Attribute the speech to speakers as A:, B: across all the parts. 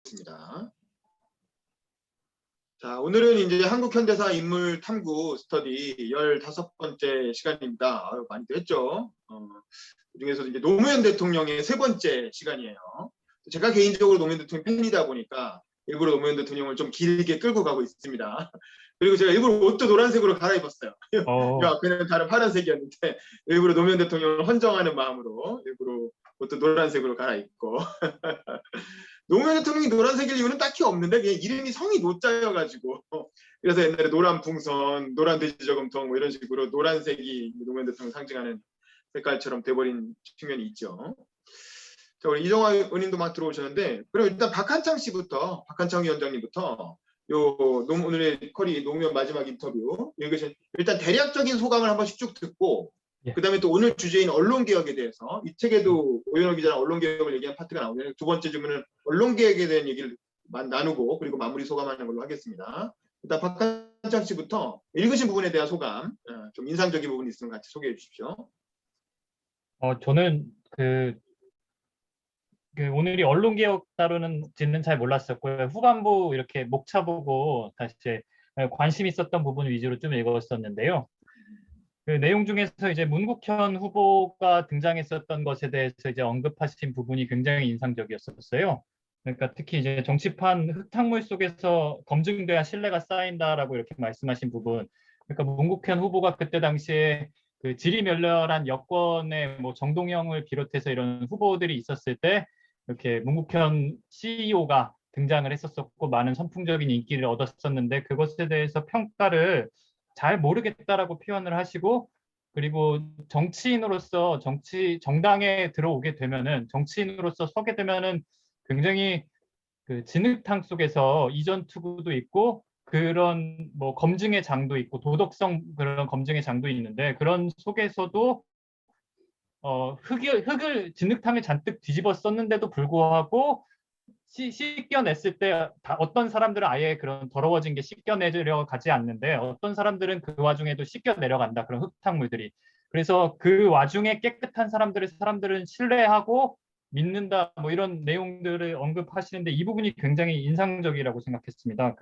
A: 있습니다. 자, 오늘은 이제 한국 현대사 인물 탐구 스터디 15번째 시간입니다. 아유, 많이들 했죠. 그중에서 이제 노무현 대통령의 3번째 시간이에요. 제가 개인적으로 노무현 대통령 팬이다 보니까 일부러 노무현 대통령을 좀 길게 끌고 가고 있습니다. 그리고 제가 일부러 옷도 노란색으로 갈아입었어요. 이 앞에는 다른 파란색이었는데 일부러 노무현 대통령을 헌정하는 마음으로 일부러 옷도 노란색으로 갈아입고 노무현 대통령이 노란색일 이유는 딱히 없는데 그냥 이름이 성이 노자여가지고 그래서 옛날에 노란 풍선, 노란 돼지저금통 뭐 이런 식으로 노란색이 노무현 대통령 상징하는 색깔처럼 돼버린 측면이 있죠. 자, 우리 이정화 의원님도 막 들어오셨는데 그럼 일단 박한창 씨부터 박한창 위원장님부터 요 오늘의 커리 노무현 마지막 인터뷰 읽으신 일단 대략적인 소감을 한 번씩 쭉 듣고 그다음에 또 오늘 주제인 언론개혁에 대해서 이 책에도 오연호 기자랑 언론개혁을 얘기한 파트가 나오는데 두 번째 질문은 언론개혁에 대한 얘기를 나누고 그리고 마무리 소감하는 걸로 하겠습니다. 일단 박한창 씨부터 읽으신 부분에 대한 소감 좀 인상적인 부분이 있으면 같이 소개해 주십시오.
B: 저는 오늘이 언론개혁 다루는지는 잘 몰랐었고요. 후반부 이렇게 목차 보고 다시 관심 있었던 부분 위주로 좀 읽었었는데요. 그 내용 중에서 이제 문국현 후보가 등장했었던 것에 대해서 이제 언급하신 부분이 굉장히 인상적이었었어요. 그러니까 특히 이제 정치판 흙탕물 속에서 검증돼야 신뢰가 쌓인다라고 이렇게 말씀하신 부분. 그러니까 문국현 후보가 그때 당시에 그 지리멸렬한 여권의 뭐 정동영을 비롯해서 이런 후보들이 있었을 때 이렇게 문국현 CEO가 등장을 했었었고 많은 선풍적인 인기를 얻었었는데 그것에 대해서 평가를 잘 모르겠다라고 표현을 하시고 그리고 정치인으로서 정당에 들어오게 되면은 정치인으로서 서게 되면은 굉장히 그 진흙탕 속에서 이전 투구도 있고 그런 뭐 검증의 장도 있고 도덕성 그런 검증의 장도 있는데 그런 속에서도 흙을 진흙탕을 잔뜩 뒤집어 썼는데도 불구하고 씻겨냈을 때 어떤 사람들은 아예 그런 더러워진 게 씻겨내려 가지 않는데 어떤 사람들은 그 와중에도 씻겨내려간다. 그런 흙탕물들이. 그래서 그 와중에 깨끗한 사람들은 신뢰하고 믿는다. 뭐 이런 내용들을 언급하시는데 이 부분이 굉장히 인상적이라고 생각했습니다.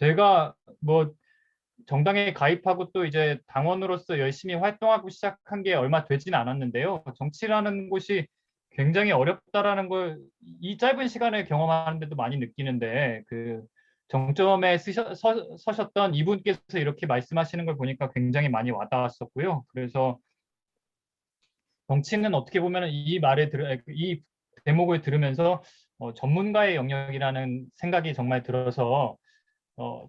B: 제가 뭐 정당에 가입하고 또 이제 당원으로서 열심히 활동하고 시작한 게 얼마 되진 않았는데요. 정치라는 곳이 굉장히 어렵다라는 걸 이 짧은 시간에 경험하는데도 많이 느끼는데 그 정점에 서셨던 이분께서 이렇게 말씀하시는 걸 보니까 굉장히 많이 와닿았었고요. 그래서 정치는 어떻게 보면 이 대목을 들으면서 전문가의 영역이라는 생각이 정말 들어서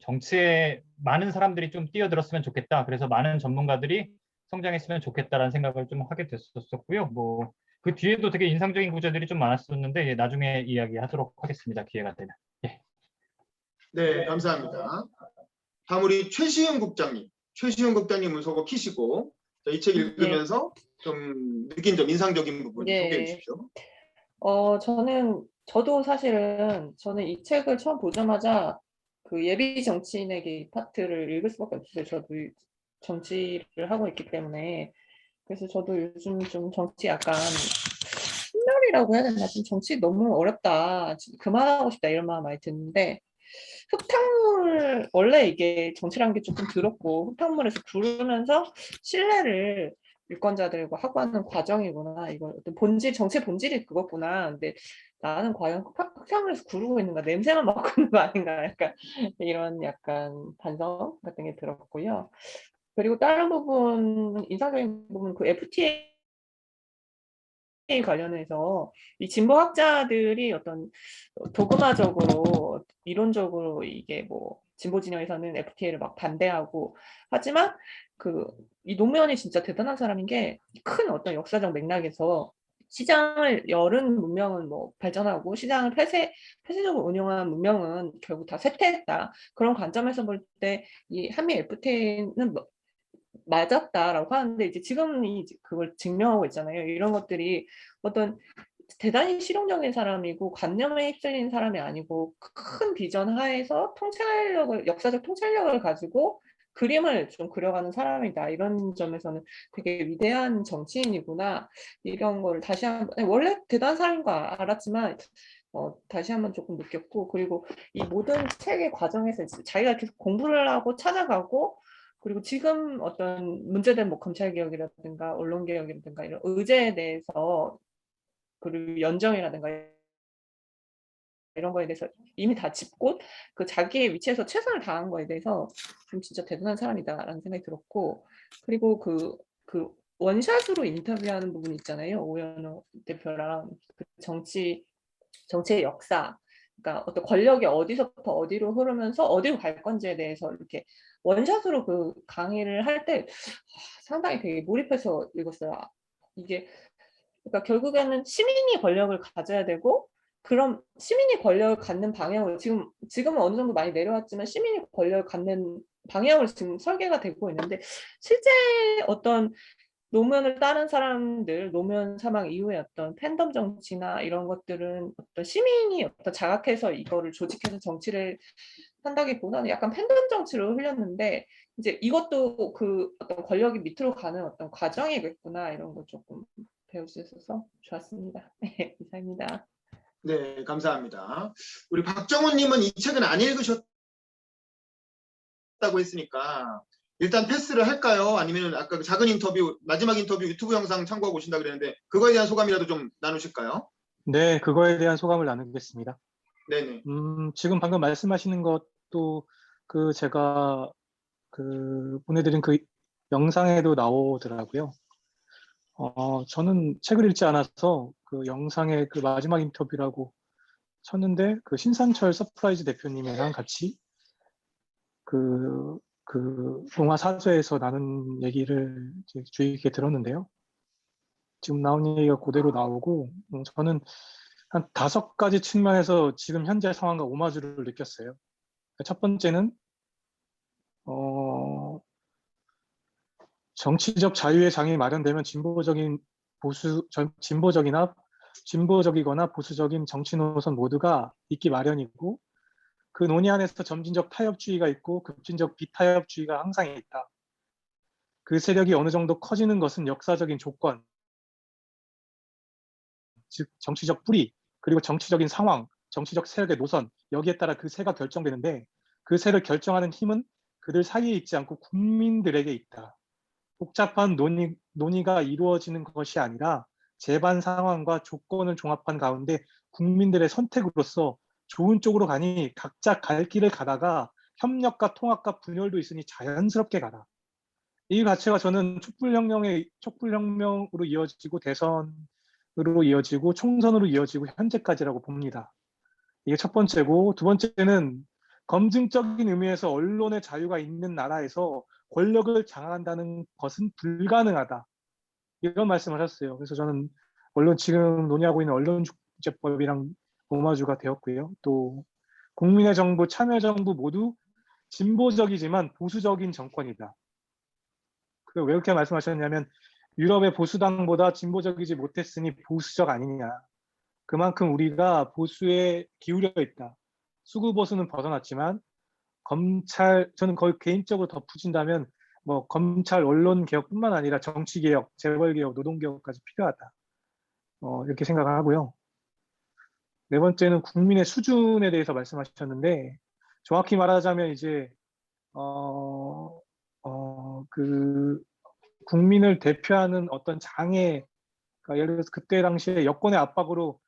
B: 정치에 많은 사람들이 좀 뛰어들었으면 좋겠다. 그래서 많은 전문가들이 성장했으면 좋겠다라는 생각을 좀 하게 됐었고요. 뭐 그 뒤에도 되게 인상적인 구절들이 좀 많았었는데 나중에 이야기하도록 하겠습니다. 기회가 되면. 예.
A: 네, 감사합니다. 다음 우리 최시영 국장님. 최시영 국장님은 소거 키시고 이 책 읽으면서 좀 느낀 점 인상적인 부분 소개해 주십시오.
C: 저도 사실은 저는 이 책을 처음 보자마자 그 예비 정치인에게 파트를 읽을 수밖에 없어요. 저도 정치를 하고 있기 때문에. 그래서 저도 요즘 좀 정치 약간 신멸이라고 해야 되나? 좀 정치 너무 어렵다. 그만하고 싶다. 이런 마음 많이 드는데 흙탕물 원래 이게 정치라는 게 조금 더럽고 흙탕물에서 구르면서 신뢰를 유권자들과 하고 하는 과정이구나. 이거 어떤 본질 정치의 본질이 그거구나. 근데 나는 과연 흙탕물에서 구르고 있는가 냄새만 맡고 있는 거 아닌가 약간 이런 약간 반성 같은 게 들었고요. 그리고 다른 부분 인상적인 부분 그 FTA 관련해서 이 진보학자들이 어떤 도그마적으로 이론적으로 이게 뭐 진보 진영에서는 FTA를 막 반대하고 하지만 이 노무현이 진짜 대단한 사람인 게 큰 어떤 역사적 맥락에서 시장을 열은 문명은 뭐 발전하고 시장을 폐쇄적으로 운영한 문명은 결국 다 쇠퇴했다. 그런 관점에서 볼 때 이 한미 FTA는 맞았다라고 하는데 이제 지금이 그걸 증명하고 있잖아요. 이런 것들이 어떤 대단히 실용적인 사람이고 관념에 휩쓸린 사람이 아니고 큰 비전 하에서 역사적 통찰력을 가지고 그림을 좀 그려가는 사람이다. 이런 점에서는 되게 위대한 정치인이구나. 이런 거를 다시 한번 원래 대단한 사람인 거 알았지만 다시 한번 조금 느꼈고, 그리고 이 모든 책의 과정에서 자기가 계속 공부를 하고 찾아가고, 그리고 지금 어떤 문제된 뭐 검찰개혁이라든가 언론개혁이라든가 이런 의제에 대해서, 그리고 연정이라든가 이런 거에 대해서 이미 다 짚고 그 자기의 위치에서 최선을 다한 거에 대해서 좀 진짜 대단한 사람이다라는 생각이 들었고, 그리고 그 원샷으로 인터뷰하는 부분 있잖아요. 오연호 대표랑 그 정치의 역사, 그러니까 어떤 권력이 어디서부터 어디로 흐르면서 어디로 갈 건지에 대해서 이렇게 원샷으로 그 강의를 할 때 상당히 되게 몰입해서 읽었어요. 이게 그러니까 결국에는 시민이 권력을 가져야 되고, 그럼 시민이 권력을 갖는 방향을 지금은 어느 정도 많이 내려왔지만 시민이 권력을 갖는 방향을 지금 설계가 되고 있는데, 실제 어떤 노무현을 따른 사람들, 노무현 사망 이후에 어떤 팬덤 정치나 이런 것들은 어떤 시민이 어떤 자각해서 이거를 조직해서 정치를 한다기보다는 약간 팬덤 정치로 흘렸는데, 이제 이것도 그 어떤 권력이 밑으로 가는 어떤 과정이겠구나, 이런 거 조금 배울 수 있어서 좋았습니다. 네, 이상입니다.
A: 네, 감사합니다. 우리 박정훈님은 이 책은 안 읽으셨다고 했으니까 일단 패스를 할까요? 아니면 아까 그 작은 인터뷰, 마지막 인터뷰 유튜브 영상 참고하고 오신다 그랬는데 그거에 대한 소감이라도 좀 나누실까요?
D: 네, 그거에 대한 소감을 나누겠습니다.
A: 네네.
D: 지금 방금 말씀하시는 것도 제가 보내드린 그 영상에도 나오더라고요. 저는 책을 읽지 않아서 그 영상에 그 마지막 인터뷰라고 쳤는데, 그 신상철 서프라이즈 대표님이랑 같이 그 동화 사저에서 나눈 얘기를 이제 주의 깊게 들었는데요. 지금 나온 얘기가 그대로 나오고, 저는 한 5가지 측면에서 지금 현재 상황과 오마주를 느꼈어요. 첫 번째는 정치적 자유의 장이 마련되면 진보적이거나 보수적인 정치 노선 모두가 있기 마련이고, 그 논의 안에서 점진적 타협주의가 있고 급진적 비타협주의가 항상 있다. 그 세력이 어느 정도 커지는 것은 역사적인 조건, 즉 정치적 뿌리, 그리고 정치적인 상황, 정치적 세력의 노선, 여기에 따라 그 세가 결정되는데, 그 세를 결정하는 힘은 그들 사이에 있지 않고 국민들에게 있다. 복잡한 논의가 이루어지는 것이 아니라 재반 상황과 조건을 종합한 가운데 국민들의 선택으로서 좋은 쪽으로 가니 각자 갈 길을 가다가 협력과 통합과 분열도 있으니 자연스럽게 가라. 이 가치가 저는 촛불혁명으로 이어지고 대선으로 이어지고 총선으로 이어지고 현재까지라고 봅니다. 이게 첫 번째고, 두 번째는 검증적인 의미에서 언론의 자유가 있는 나라에서 권력을 장악한다는 것은 불가능하다. 이런 말씀을 하셨어요. 그래서 저는 지금 논의하고 있는 언론중재법이랑 오마주가 되었고요. 또 국민의 정부, 참여정부 모두 진보적이지만 보수적인 정권이다. 왜 그렇게 말씀하셨냐면, 유럽의 보수당보다 진보적이지 못했으니 보수적 아니냐. 그만큼 우리가 보수에 기울여 있다. 수구보수는 벗어났지만 저는 거의 개인적으로 덧붙인다면 뭐 검찰 언론 개혁뿐만 아니라 정치 개혁, 재벌 개혁, 노동 개혁까지 필요하다. 이렇게 생각을 하고요. 네 번째는 국민의 수준에 대해서 말씀하셨는데, 정확히 말하자면 이제 그 국민을 대표하는 어떤 장애, 그러니까 예를 들어서 그때 당시에 여권의 압박으로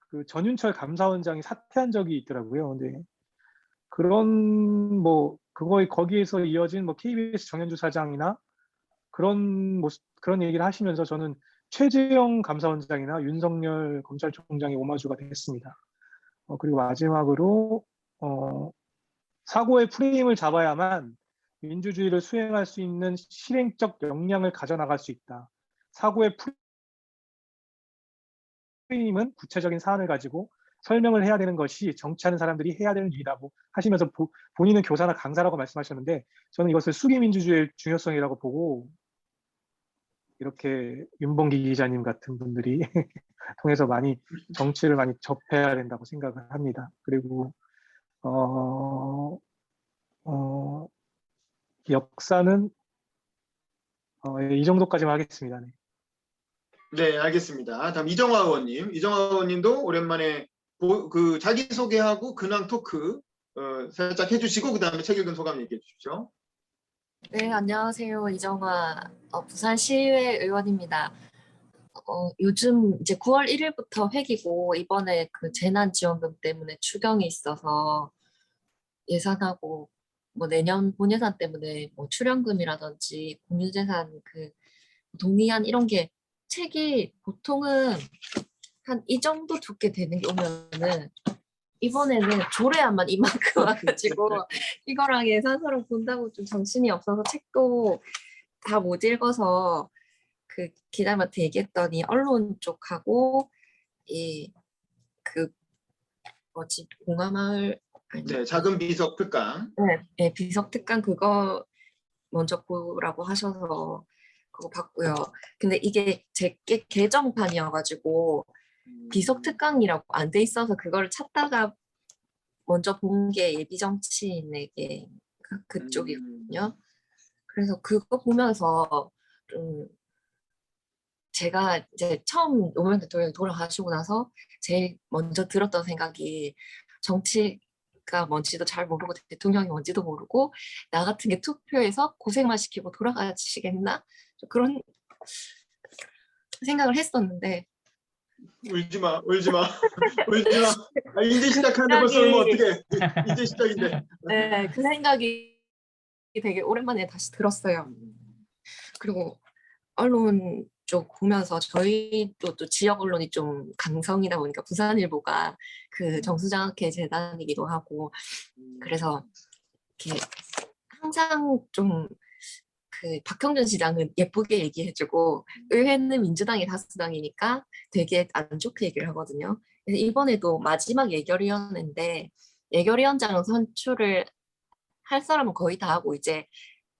D: 그 전윤철 감사원장이 사퇴한 적이 있더라고요. 근데 거기에서 이어진 KBS 정현주 사장이나 그런 얘기를 하시면서 저는 최재형 감사원장이나 윤석열 검찰총장의 오마주가 됐습니다. 그리고 마지막으로 사고의 프레임을 잡아야만 민주주의를 수행할 수 있는 실행적 역량을 가져나갈 수 있다. 사고의 프레임은 구체적인 사안을 가지고 설명을 해야 되는 것이 정치하는 사람들이 해야 되는 일이라고 하시면서 본인은 교사나 강사라고 말씀하셨는데, 저는 이것을 수기민주주의의 중요성이라고 보고, 이렇게 윤봉기 기자님 같은 분들이 통해서 정치를 많이 접해야 된다고 생각을 합니다. 그리고 역사는 이 정도까지만 하겠습니다. 네.
A: 네, 알겠습니다. 다음 이정화 의원님. 이정화 의원님도 오랜만에 그 자기소개하고 근황 토크 살짝 해주시고 그 다음에 책 읽은 소감 얘기해 주십시오.
E: 네, 안녕하세요. 이정화 부산시의회 의원입니다. 요즘 이제 9월 1일부터 회기고 이번에 그 재난지원금 때문에 추경이 있어서 예산하고 뭐 내년 본예산 때문에 뭐 출연금이라든지 공유재산 그 동의안 이런 게 책이 보통은 한 이 정도 두께 되는 게 오면은 이번에는 조례안만 이만큼 와가지고 이거랑 예산서를 본다고 좀 정신이 없어서 책도 다 못 읽어서 그 기자님한테 얘기했더니 언론 쪽하고 이 그 뭐지 봉화마을 아니
A: 네, 작은 비석 특강.
E: 네, 비석 특강 그거 먼저 보라고 하셔서 그거 봤고요. 근데 이게 제게 개정판이어가지고 비석 특강이라고 안 돼 있어서 그거를 찾다가 먼저 본 게 예비 정치인에게 그쪽이거든요. 그래서 그거 보면서 좀 제가 이제 처음 노무현 대통령이 돌아가시고 나서 제일 먼저 들었던 생각이 정치가 뭔지도 잘 모르고 대통령이 뭔지도 모르고 나 같은 게 투표해서 고생만 시키고 돌아가시겠나? 좀 그런 생각을 했었는데
A: 울지 마, 울지 마, 울지 마. 아, 이제 시작하는데 벌써 울면 어떡해. 이제 시작인데.
E: 네, 그 생각이 되게 오랜만에 다시 들었어요. 그리고 언론 쪽 보면서 저희도 또 지역 언론이 좀 강성이다 보니까 부산일보가 그 정수장학회 재단이기도 하고 그래서 이렇게 항상 좀 그 박형준 시장은 예쁘게 얘기해주고 의회는 민주당이 다수당이니까 되게 안 좋게 얘기를 하거든요. 그래서 이번에도 마지막 예결위원회인데 예결위원장 선출을 할 사람은 거의 다 하고 이제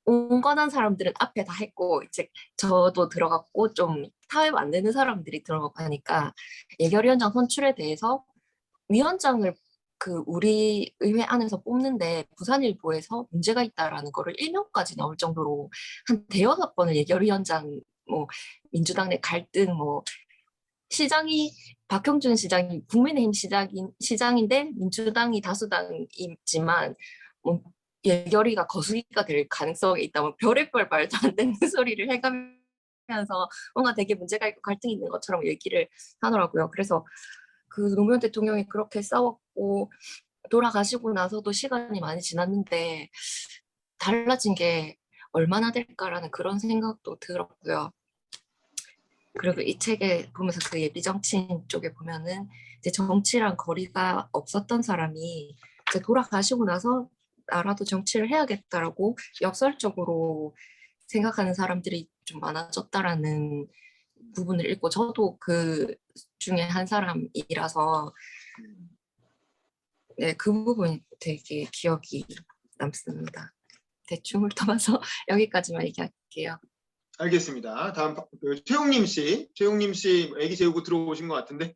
E: 온건한 사람들은 앞에 다 했고 이제 저도 들어갔고 좀 타협 안 되는 사람들이 들어가고 하니까 예결위원장 선출에 대해서 위원장을 그 우리 의회 안에서 뽑는데 부산일보에서 문제가 있다라는 거를 일면까지 나올 정도로 한 대여섯 번을 예결위원장 뭐 민주당 내 갈등 뭐 시장이 박형준 시장이 국민의힘 시장인데 민주당이 다수당이지만 뭐 예결위가 거수기가 될 가능성이 있다. 뭐 별의별 말도 안 되는 소리를 해가면서 뭔가 되게 문제가 있고 갈등이 있는 것처럼 얘기를 하더라고요. 그래서 그 노무현 대통령이 그렇게 싸웠고 돌아가시고 나서도 시간이 많이 지났는데 달라진 게 얼마나 될까라는 그런 생각도 들었고요. 그리고 이 책에 보면서 그 예비 정치인 쪽에 보면은 이제 정치랑 거리가 없었던 사람이 이제 돌아가시고 나서 나라도 정치를 해야겠다라고 역설적으로 생각하는 사람들이 좀 많아졌다라는 부분을 읽고 저도 그 중에 한 사람이라서 네, 그 부분이 되게 기억이 남습니다. 대충 훑어봐서 여기까지만 얘기할게요.
A: 알겠습니다. 다음 최용님 씨 애기 재우고 들어오신 것 같은데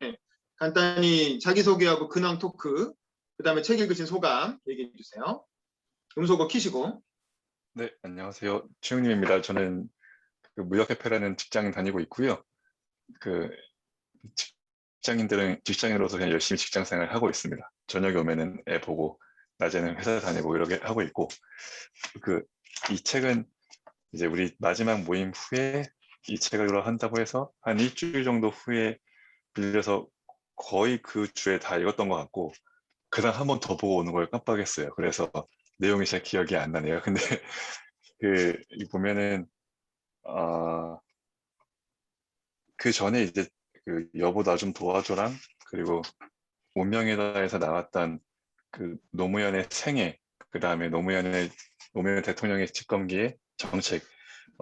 A: 간단히 자기소개하고 근황 토크, 그 다음에 책 읽으신 소감 얘기해 주세요. 음소거 키시고.
F: 네, 안녕하세요. 최영님입니다. 저는 그 무역협회라는 직장 다니고 있고요. 그 직장인으로서 그냥 열심히 직장 생활을 하고 있습니다. 저녁에 오면은 애 보고 낮에는 회사 다니고 이렇게 하고 있고, 이 책은 이제 우리 마지막 모임 후에 이 책을 한다고 해서 한 일주일 정도 후에 빌려서 거의 그 주에 다 읽었던 것 같고, 그다음 한 번 더 보고 오는 걸 깜빡했어요. 그래서 내용이 잘 기억이 안 나네요. 근데 이 보면은 그 전에 이제 그 여보 나 좀 도와줘랑 그리고 운명이다에서 나왔던 그 노무현의 생애, 그 다음에 노무현 대통령의 집권기의 정책,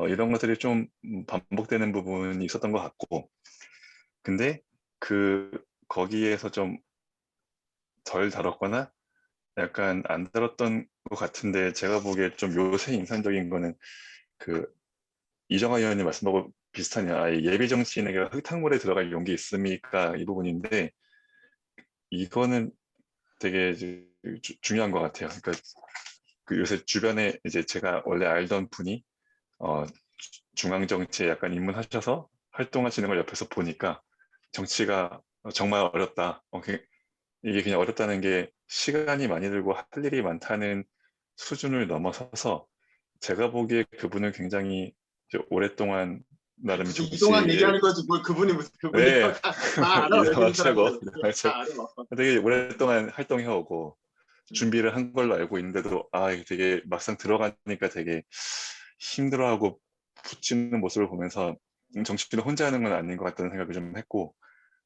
F: 이런 것들이 좀 반복되는 부분이 있었던 것 같고, 근데 거기에서 좀 덜 다뤘거나 약간 안 다뤘던 것 같은데, 제가 보기에 좀 요새 인상적인 거는 그 이정화 의원님 말씀하고 비슷한 예비 정치인에게 흙탕물에 들어갈 용기 있습니까? 이 부분인데, 이거는 되게 중요한 것 같아요. 그러니까 그 요새 주변에 이제 제가 원래 알던 분이 중앙 정치에 약간 입문하셔서 활동하시는 걸 옆에서 보니까 정치가 정말 어렵다. 이게 그냥 어렵다는 게 시간이 많이 들고 할 일이 많다는 수준을 넘어서서 제가 보기에 그분은 굉장히 이제 오랫동안 나름
A: 무슨 이동환
F: 정치에
A: 얘기하는 거지 뭘 그분이 무슨 그분이요.
F: 네,
A: 다 알아. 여기
F: 이동환
A: 있는 사람들
F: 이동환
A: 다 알아.
F: 되게 오랫동안 활동해 오고 준비를 한 걸로 알고 있는데도 이게 되게 막상 들어가니까 되게 힘들어하고 붙이는 모습을 보면서 정치는 혼자 하는 건 아닌 것 같다는 생각을 좀 했고,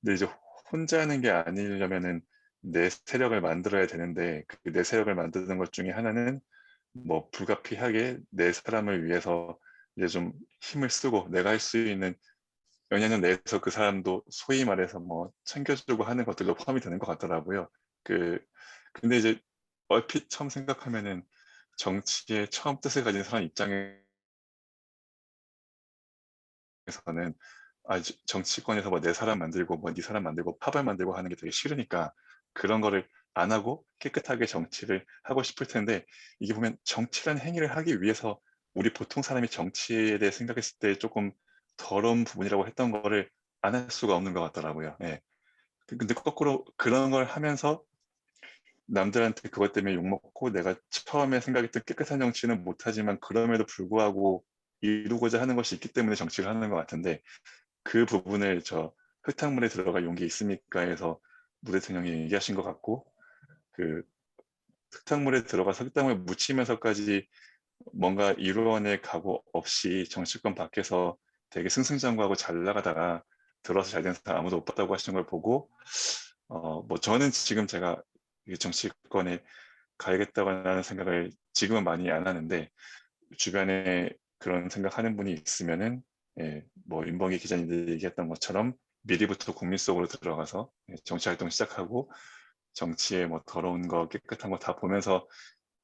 F: 근데 이제 혼자 하는 게 아니려면은 내 세력을 만들어야 되는데 그 내 세력을 만드는 것 중에 하나는 뭐 불가피하게 내 사람을 위해서 이제 좀 힘을 쓰고 내가 할 수 있는 영향력 내에서 그 사람도 소위 말해서 뭐 챙겨주고 하는 것들도 포함이 되는 것 같더라고요. 근데 이제 얼핏 처음 생각하면은 정치의 처음 뜻을 가진 사람 입장에서는 정치권에서 뭐 내 사람 만들고 뭐 네 사람 만들고 파벌 만들고 하는 게 되게 싫으니까 그런 거를 안 하고 깨끗하게 정치를 하고 싶을 텐데, 이게 보면 정치라는 행위를 하기 위해서 우리 보통 사람이 정치에 대해 생각했을 때 조금 더러운 부분이라고 했던 거를 안 할 수가 없는 것 같더라고요. 예. 근데 거꾸로 그런 걸 하면서 남들한테 그것 때문에 욕먹고 내가 처음에 생각했던 깨끗한 정치는 못하지만 그럼에도 불구하고 이루고자 하는 것이 있기 때문에 정치를 하는 것 같은데, 그 부분을 저 흙탕물에 들어갈 용기 있습니까 해서 노 대통령이 얘기하신 것 같고, 그 흙탕물에 들어가서 흙탕물에 묻히면서까지 뭔가 이루어낼 각오 없이 정치권 밖에서 되게 승승장구하고 잘 나가다가 들어서 잘 된 사람 아무도 못 봤다고 하시는 걸 보고, 뭐 저는 지금 제가 이 정치권에 가야겠다고 하는 생각을 지금은 많이 안 하는데, 주변에 그런 생각하는 분이 있으면은 뭐 윤봉희 기자님들이 얘기했던 것처럼 미리부터 국민 속으로 들어가서 정치 활동 시작하고 정치에 뭐 더러운 거 깨끗한 거 다 보면서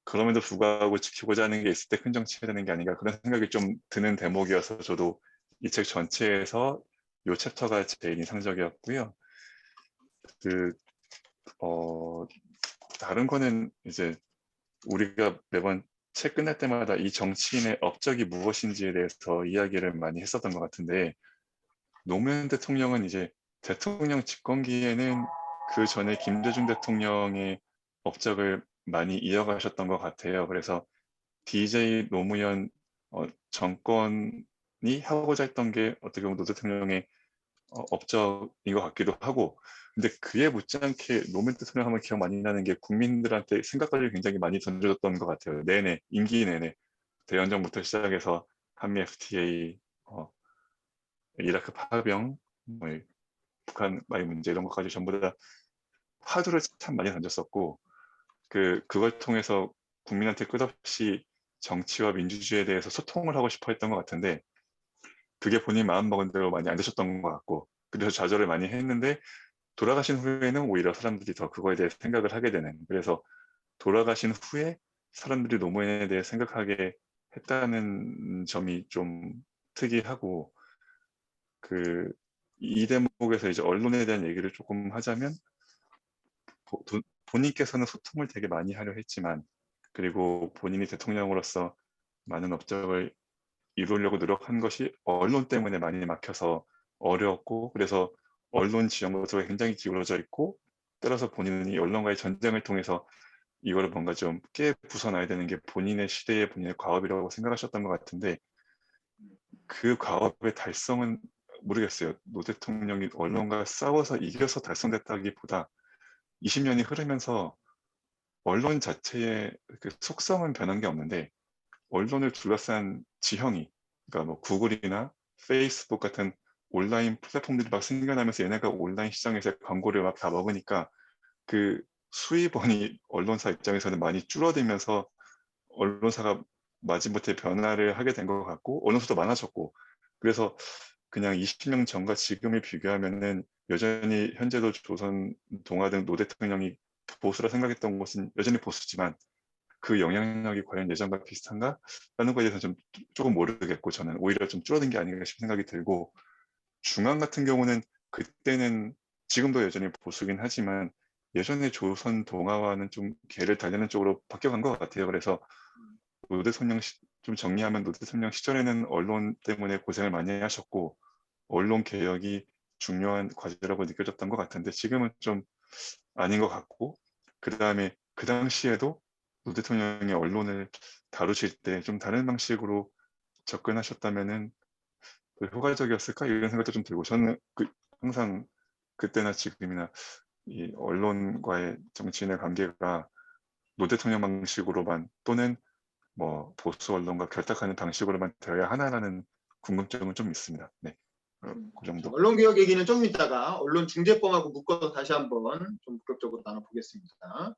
F: 그럼에도 불구하고 지키고자 하는 게 있을 때 큰 정치해야 되는 게 아닌가, 그런 생각이 좀 드는 대목이어서 저도 이 책 전체에서 이 챕터가 제일 인상적이었고요. 그 다른 거는 이제 우리가 매번 책 끝날 때마다 이 정치인의 업적이 무엇인지에 대해서 이야기를 많이 했었던 것 같은데, 노무현 대통령은 이제 대통령 집권기에는 그 전에 김대중 대통령의 업적을 많이 이어가셨던 것 같아요. 그래서 DJ 노무현 정권이 하고자 했던 게 어떻게 보면 노 대통령의 업적인 것 같기도 하고, 근데 그에 못지않게 노무현 대통령 하면 기억 많이 나는 게 국민들한테 생각거리를 굉장히 많이 던져줬던 것 같아요. 내내, 임기 내내. 대연정부터 시작해서 한미 FTA, 이라크 파병, 뭐 북한 마이 문제 이런 것까지 전부 다 화두를 참 많이 던졌었고, 그걸 통해서 국민한테 끝없이 정치와 민주주의에 대해서 소통을 하고 싶어 했던 것 같은데, 그게 본인 마음먹은 대로 많이 안 되셨던 것 같고, 그래서 좌절을 많이 했는데 돌아가신 후에는 오히려 사람들이 더 그거에 대해 생각을 하게 되는, 그래서 돌아가신 후에 사람들이 노무현에 대해 생각하게 했다는 점이 좀 특이하고, 이 대목에서 이제 언론에 대한 얘기를 조금 하자면, 본인께서는 소통을 되게 많이 하려 했지만, 그리고 본인이 대통령으로서 많은 업적을 이루려고 노력한 것이 언론 때문에 많이 막혀서 어려웠고, 그래서 언론 지원 모습에 굉장히 기울어져 있고, 따라서 본인이 언론과의 전쟁을 통해서 이거를 뭔가 좀 깨 부숴놔야 되는 게 본인의 시대의 본인의 과업이라고 생각하셨던 것 같은데, 그 과업의 달성은 모르겠어요. 노 대통령이 언론과 싸워서 이겨서 달성됐다기보다 20년이 흐르면서 언론 자체의 그 속성은 변한 게 없는데, 언론을 둘러싼 지형이, 그러니까 뭐 구글이나 페이스북 같은 온라인 플랫폼들이 막 생겨나면서 얘네가 온라인 시장에서 광고를 막 다 먹으니까 그 수입원이 언론사 입장에서는 많이 줄어들면서 언론사가 마지못해 변화를 하게 된 것 같고, 언론사도 많아졌고, 그래서 그냥 20년 전과 지금을 비교하면은 여전히 현재도 조선, 동아 등 노 대통령이 보수라 생각했던 것은 여전히 보수지만 그 영향력이 과연 예전과 비슷한가? 라는 거에 대해서 조금 모르겠고, 저는 오히려 좀 줄어든 게 아닌가 싶은 생각이 들고, 중앙 같은 경우는 그때는 지금도 여전히 보수긴 하지만 예전에 조선 동아와는 좀 궤를 달리는 쪽으로 바뀌어간 것 같아요. 그래서 노 대통령 좀 정리하면 노 대통령 시절에는 언론 때문에 고생을 많이 하셨고 언론 개혁이 중요한 과제라고 느껴졌던 것 같은데, 지금은 좀 아닌 것 같고, 그 다음에 그 당시에도 노 대통령이 언론을 다루실 때 좀 다른 방식으로 접근하셨다면은 더 효과적이었을까 이런 생각도 좀 들고, 저는 항상 그때나 지금이나 이 언론과의 정치인의 관계가 노 대통령 방식으로만 또는 뭐 보수 언론과 결탁하는 방식으로만 되어야 하나라는 궁금증은 좀 있습니다. 네, 그 정도.
A: 언론개혁 얘기는 좀 이따가 언론중재법하고 묶어서 다시 한번 좀 본격적으로 나눠보겠습니다.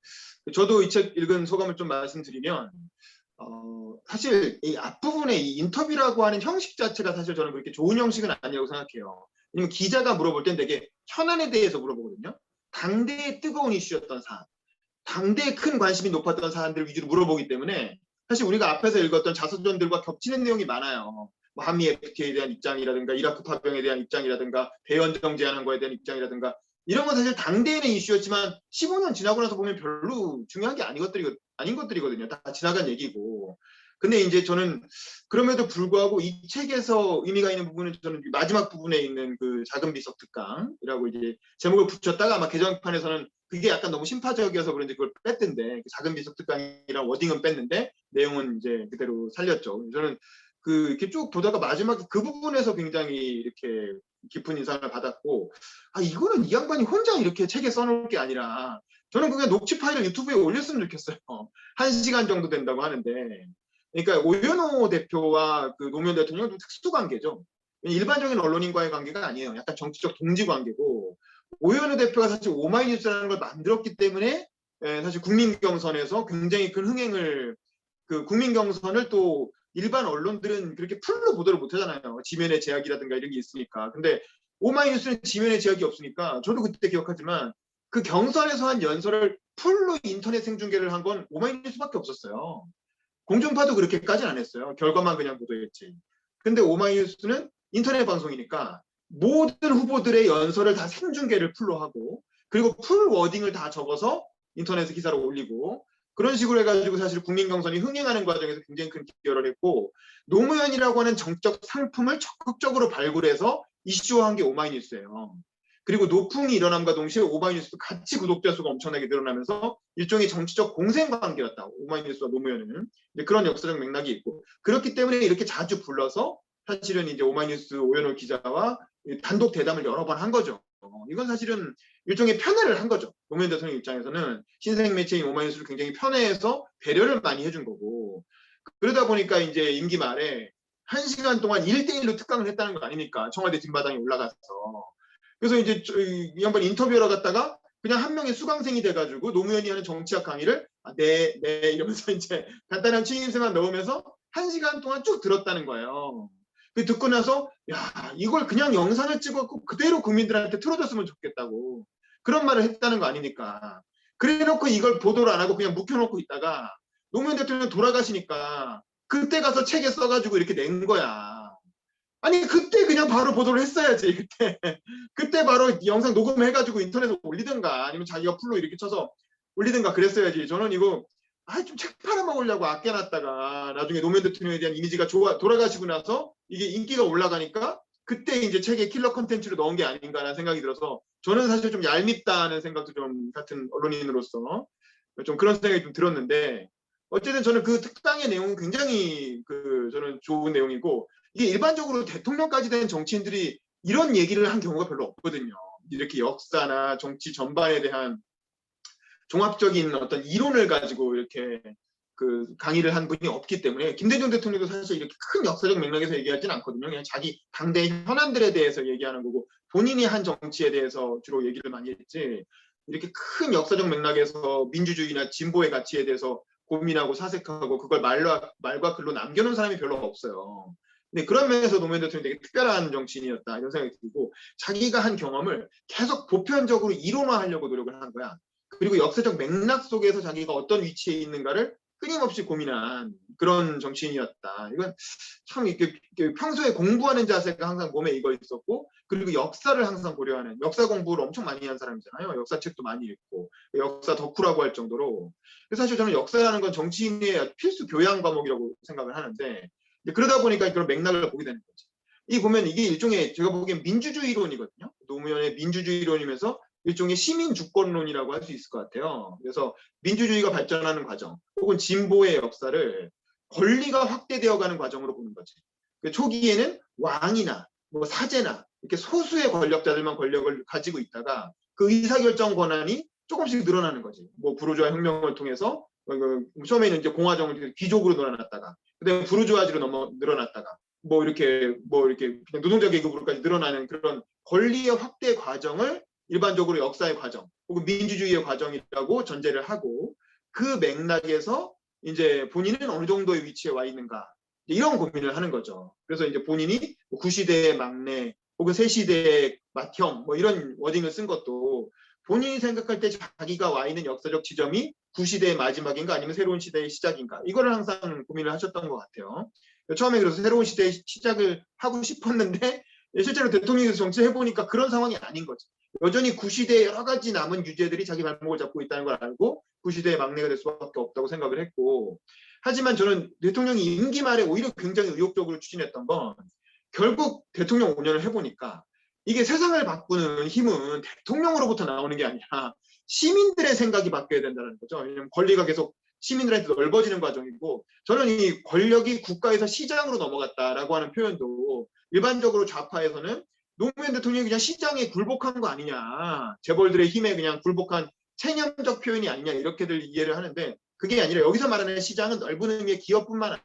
A: 저도 이 책 읽은 소감을 좀 말씀드리면 사실 이 앞부분에 이 인터뷰라고 하는 형식 자체가 사실 저는 그렇게 좋은 형식은 아니라고 생각해요. 왜냐면 기자가 물어볼 땐 되게 현안에 대해서 물어보거든요. 당대의 뜨거운 이슈였던 사안, 당대에 큰 관심이 높았던 사안들 위주로 물어보기 때문에 사실 우리가 앞에서 읽었던 자서전들과 겹치는 내용이 많아요. 뭐 한미 FTA에 대한 입장이라든가 이라크 파병에 대한 입장이라든가 대연정 제한한 거에 대한 입장이라든가 이런 건 사실 당대에는 이슈였지만 15년 지나고 나서 보면 별로 중요한 게 아닌 것들이거든요. 다 지나간 얘기고. 근데 이제 저는 그럼에도 불구하고 이 책에서 의미가 있는 부분은 저는 마지막 부분에 있는 그 작은 비석 특강이라고 이제 제목을 붙였다가 아마 개정판에서는 그게 약간 너무 심파적이어서 그런지 그걸 뺐던데, 작은 비석 특강이랑 워딩은 뺐는데 내용은 이제 그대로 살렸죠. 저는 이렇게 쭉 보다가 마지막에 그 부분에서 굉장히 이렇게 깊은 인상을 받았고, 이거는 이 양반이 혼자 이렇게 책에 써놓을 게 아니라 저는 그냥 녹취 파일을 유튜브에 올렸으면 좋겠어요. 1시간 정도 된다고 하는데. 그러니까 오연호 대표와 그 노무현 대통령은 좀 특수 관계죠. 일반적인 언론인과의 관계가 아니에요. 약간 정치적 동지 관계고, 오연호 대표가 사실 오마이뉴스라는 걸 만들었기 때문에 사실 국민 경선에서 굉장히 큰 흥행을, 그 국민 경선을 또 일반 언론들은 그렇게 풀로 보도를 못 하잖아요. 지면의 제약이라든가 이런 게 있으니까. 근데 오마이뉴스는 지면의 제약이 없으니까, 저도 그때 기억하지만 그 경선에서 한 연설을 풀로 인터넷 생중계를 한 건 오마이뉴스밖에 없었어요. 공중파도 그렇게까지는 안 했어요. 결과만 그냥 보도했지. 근데 오마이뉴스는 인터넷 방송이니까 모든 후보들의 연설을 다 생중계를 풀로 하고, 그리고 풀 워딩을 다 적어서 인터넷에 기사로 올리고, 그런 식으로 해가지고 사실 국민 경선이 흥행하는 과정에서 굉장히 큰 기여를 했고, 노무현이라고 하는 정적 상품을 적극적으로 발굴해서 이슈화한 게 오마이뉴스예요. 그리고 노풍이 일어남과 동시에 오마이뉴스도 같이 구독자 수가 엄청나게 늘어나면서 일종의 정치적 공생 관계였다. 오마이뉴스와 노무현은. 그런 역사적 맥락이 있고, 그렇기 때문에 이렇게 자주 불러서 사실은 이제 오마이뉴스 오연호 기자와 단독 대담을 여러 번 한 거죠. 이건 사실은 일종의 편애를 한 거죠. 노무현 대통령 입장에서는 신생 매체인 오마이뉴스를 굉장히 편애해서 배려를 많이 해준 거고, 그러다 보니까 이제 임기 말에 1시간 동안 1대1로 특강을 했다는 거 아닙니까? 청와대 뒷마당에 올라가서. 그래서 이제 이 양반 인터뷰하러 갔다가 그냥 한 명의 수강생이 돼가지고 노무현이 하는 정치학 강의를 네 이러면서 이제 간단한 취임새만 넣으면서 1시간 동안 쭉 들었다는 거예요. 그 듣고 나서 야, 이걸 그냥 영상을 찍었고 그대로 국민들한테 틀어줬으면 좋겠다고 그런 말을 했다는 거 아닙니까? 그래놓고 이걸 보도를 안 하고 그냥 묵혀놓고 있다가 노무현 대통령 돌아가시니까 그때 가서 책에 써가지고 이렇게 낸 거야. 아니 그때 그냥 바로 보도를 했어야지. 그때 바로 영상 녹음해가지고 인터넷에 올리든가 아니면 자기가 풀로 이렇게 쳐서 올리든가 그랬어야지. 저는 이거 좀 책 팔아먹으려고 아껴놨다가 나중에 노무현 대통령에 대한 이미지가 돌아가시고 나서 이게 인기가 올라가니까 그때 이제 책에 킬러 컨텐츠로 넣은 게 아닌가라는 생각이 들어서 저는 사실 좀 얄밉다는 생각도 좀 같은 언론인으로서 좀 그런 생각이 좀 들었는데, 어쨌든 저는 그 특강의 내용은 굉장히 저는 좋은 내용이고, 이게 일반적으로 대통령까지 된 정치인들이 이런 얘기를 한 경우가 별로 없거든요. 이렇게 역사나 정치 전반에 대한 종합적인 어떤 이론을 가지고 이렇게 강의를 한 분이 없기 때문에, 김대중 대통령도 사실 이렇게 큰 역사적 맥락에서 얘기하지는 않거든요. 그냥 자기 당대 현안들에 대해서 얘기하는 거고 본인이 한 정치에 대해서 주로 얘기를 많이 했지, 이렇게 큰 역사적 맥락에서 민주주의나 진보의 가치에 대해서 고민하고 사색하고 그걸 말과 글로 남겨놓은 사람이 별로 없어요. 근데 그런 면에서 노무현 대통령이 되게 특별한 정치인이었다 이런 생각이 들고, 자기가 한 경험을 계속 보편적으로 이론화하려고 노력을 한 거야. 그리고 역사적 맥락 속에서 자기가 어떤 위치에 있는가를 끊임없이 고민한 그런 정치인이었다. 이건 참 이렇게 평소에 공부하는 자세가 항상 몸에 익어 있었고, 그리고 역사를 항상 고려하는, 역사 공부를 엄청 많이 한 사람이잖아요. 역사책도 많이 읽고 역사 덕후라고 할 정도로. 그래서 사실 저는 역사라는 건 정치인의 필수 교양 과목이라고 생각을 하는데, 그러다 보니까 그런 맥락을 보게 되는 거지. 이 보면 이게 일종의 제가 보기엔 민주주의론이거든요. 노무현의 민주주의론이면서 일종의 시민 주권론이라고 할 수 있을 것 같아요. 그래서 민주주의가 발전하는 과정 혹은 진보의 역사를 권리가 확대되어가는 과정으로 보는 거지. 초기에는 왕이나 뭐 사제나 이렇게 소수의 권력자들만 권력을 가지고 있다가 그 의사결정 권한이 조금씩 늘어나는 거지. 뭐 부르주아 혁명을 통해서 처음에는 이제 공화정을 귀족으로 늘어났다가 그다음에 부르주아지로 늘어났다가 뭐 이렇게 그냥 노동자 계급으로까지 늘어나는 그런 권리의 확대 과정을 일반적으로 역사의 과정 혹은 민주주의의 과정이라고 전제를 하고 그 맥락에서 이제 본인은 어느 정도의 위치에 와 있는가 이런 고민을 하는 거죠. 그래서 이제 본인이 구시대의 막내 혹은 새시대의 맏형 뭐 이런 워딩을 쓴 것도 본인이 생각할 때 자기가 와 있는 역사적 지점이 구시대의 마지막인가 아니면 새로운 시대의 시작인가 이거를 항상 고민을 하셨던 것 같아요. 처음에 그래서 새로운 시대의 시작을 하고 싶었는데 실제로 대통령에서 정치해보니까 그런 상황이 아닌 거죠. 여전히 구시대의 여러 가지 남은 유죄들이 자기 발목을 잡고 있다는 걸 알고 구시대의 막내가 될 수밖에 없다고 생각을 했고 하지만 저는 대통령이 임기 말에 오히려 굉장히 의욕적으로 추진했던 건 결국 대통령 5년을 해보니까 이게 세상을 바꾸는 힘은 대통령으로부터 나오는 게 아니라 시민들의 생각이 바뀌어야 된다는 거죠. 왜냐하면 권리가 계속 시민들한테 넓어지는 과정이고 저는 이 권력이 국가에서 시장으로 넘어갔다라고 하는 표현도 일반적으로 좌파에서는 노무현 대통령이 그냥 시장에 굴복한 거 아니냐 재벌들의 힘에 그냥 굴복한 체념적 표현이 아니냐 이렇게들 이해를 하는데 그게 아니라 여기서 말하는 시장은 넓은 의미의 기업뿐만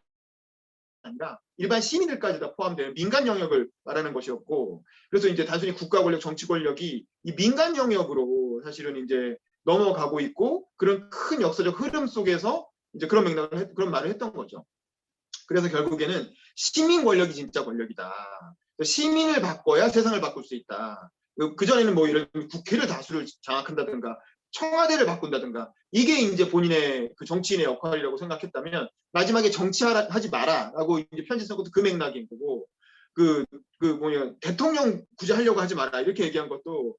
A: 아니라 일반 시민들까지 다 포함되는 민간 영역을 말하는 것이었고 그래서 이제 단순히 국가 권력, 정치 권력이 이 민간 영역으로 사실은 이제 넘어가고 있고 그런 큰 역사적 흐름 속에서 이제 그런 맥락을 그런 말을 했던 거죠. 그래서 결국에는 시민 권력이 진짜 권력이다. 시민을 바꿔야 세상을 바꿀 수 있다. 그전에는 뭐 이런 국회를 다수를 장악한다든가 청와대를 바꾼다든가 이게 이제 본인의 그 정치인의 역할이라고 생각했다면 마지막에 정치하지 마라라고 이제 편지 쓴 것도 그 맥락인 거고 대통령 굳이 하려고 하지 마라 이렇게 얘기한 것도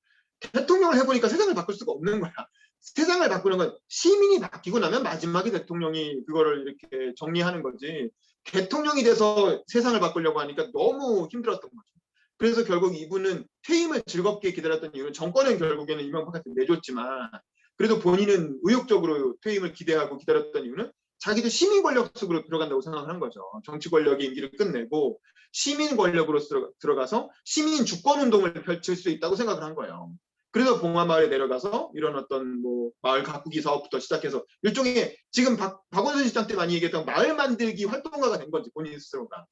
A: 대통령을 해보니까 세상을 바꿀 수가 없는 거야. 세상을 바꾸는 건 시민이 바뀌고 나면 마지막에 대통령이 그거를 이렇게 정리하는 거지 대통령이 돼서 세상을 바꾸려고 하니까 너무 힘들었던 거죠. 그래서 결국 이분은 퇴임을 즐겁게 기다렸던 이유는 정권은 결국에는 이명박한테 내줬지만 그래도 본인은 의욕적으로 퇴임을 기대하고 기다렸던 이유는 자기도 시민 권력 속으로 들어간다고 생각하는 거죠. 정치 권력의 임기를 끝내고 시민 권력으로 들어가서 시민 주권 운동을 펼칠 수 있다고 생각을 한 거예요. 그래서 봉화마을에 내려가서 이런 어떤 뭐 마을 가꾸기 사업부터 시작해서 일종의 지금 박원순 시장 때 많이 얘기했던 마을 만들기 활동가가 된 거지 본인 스스로가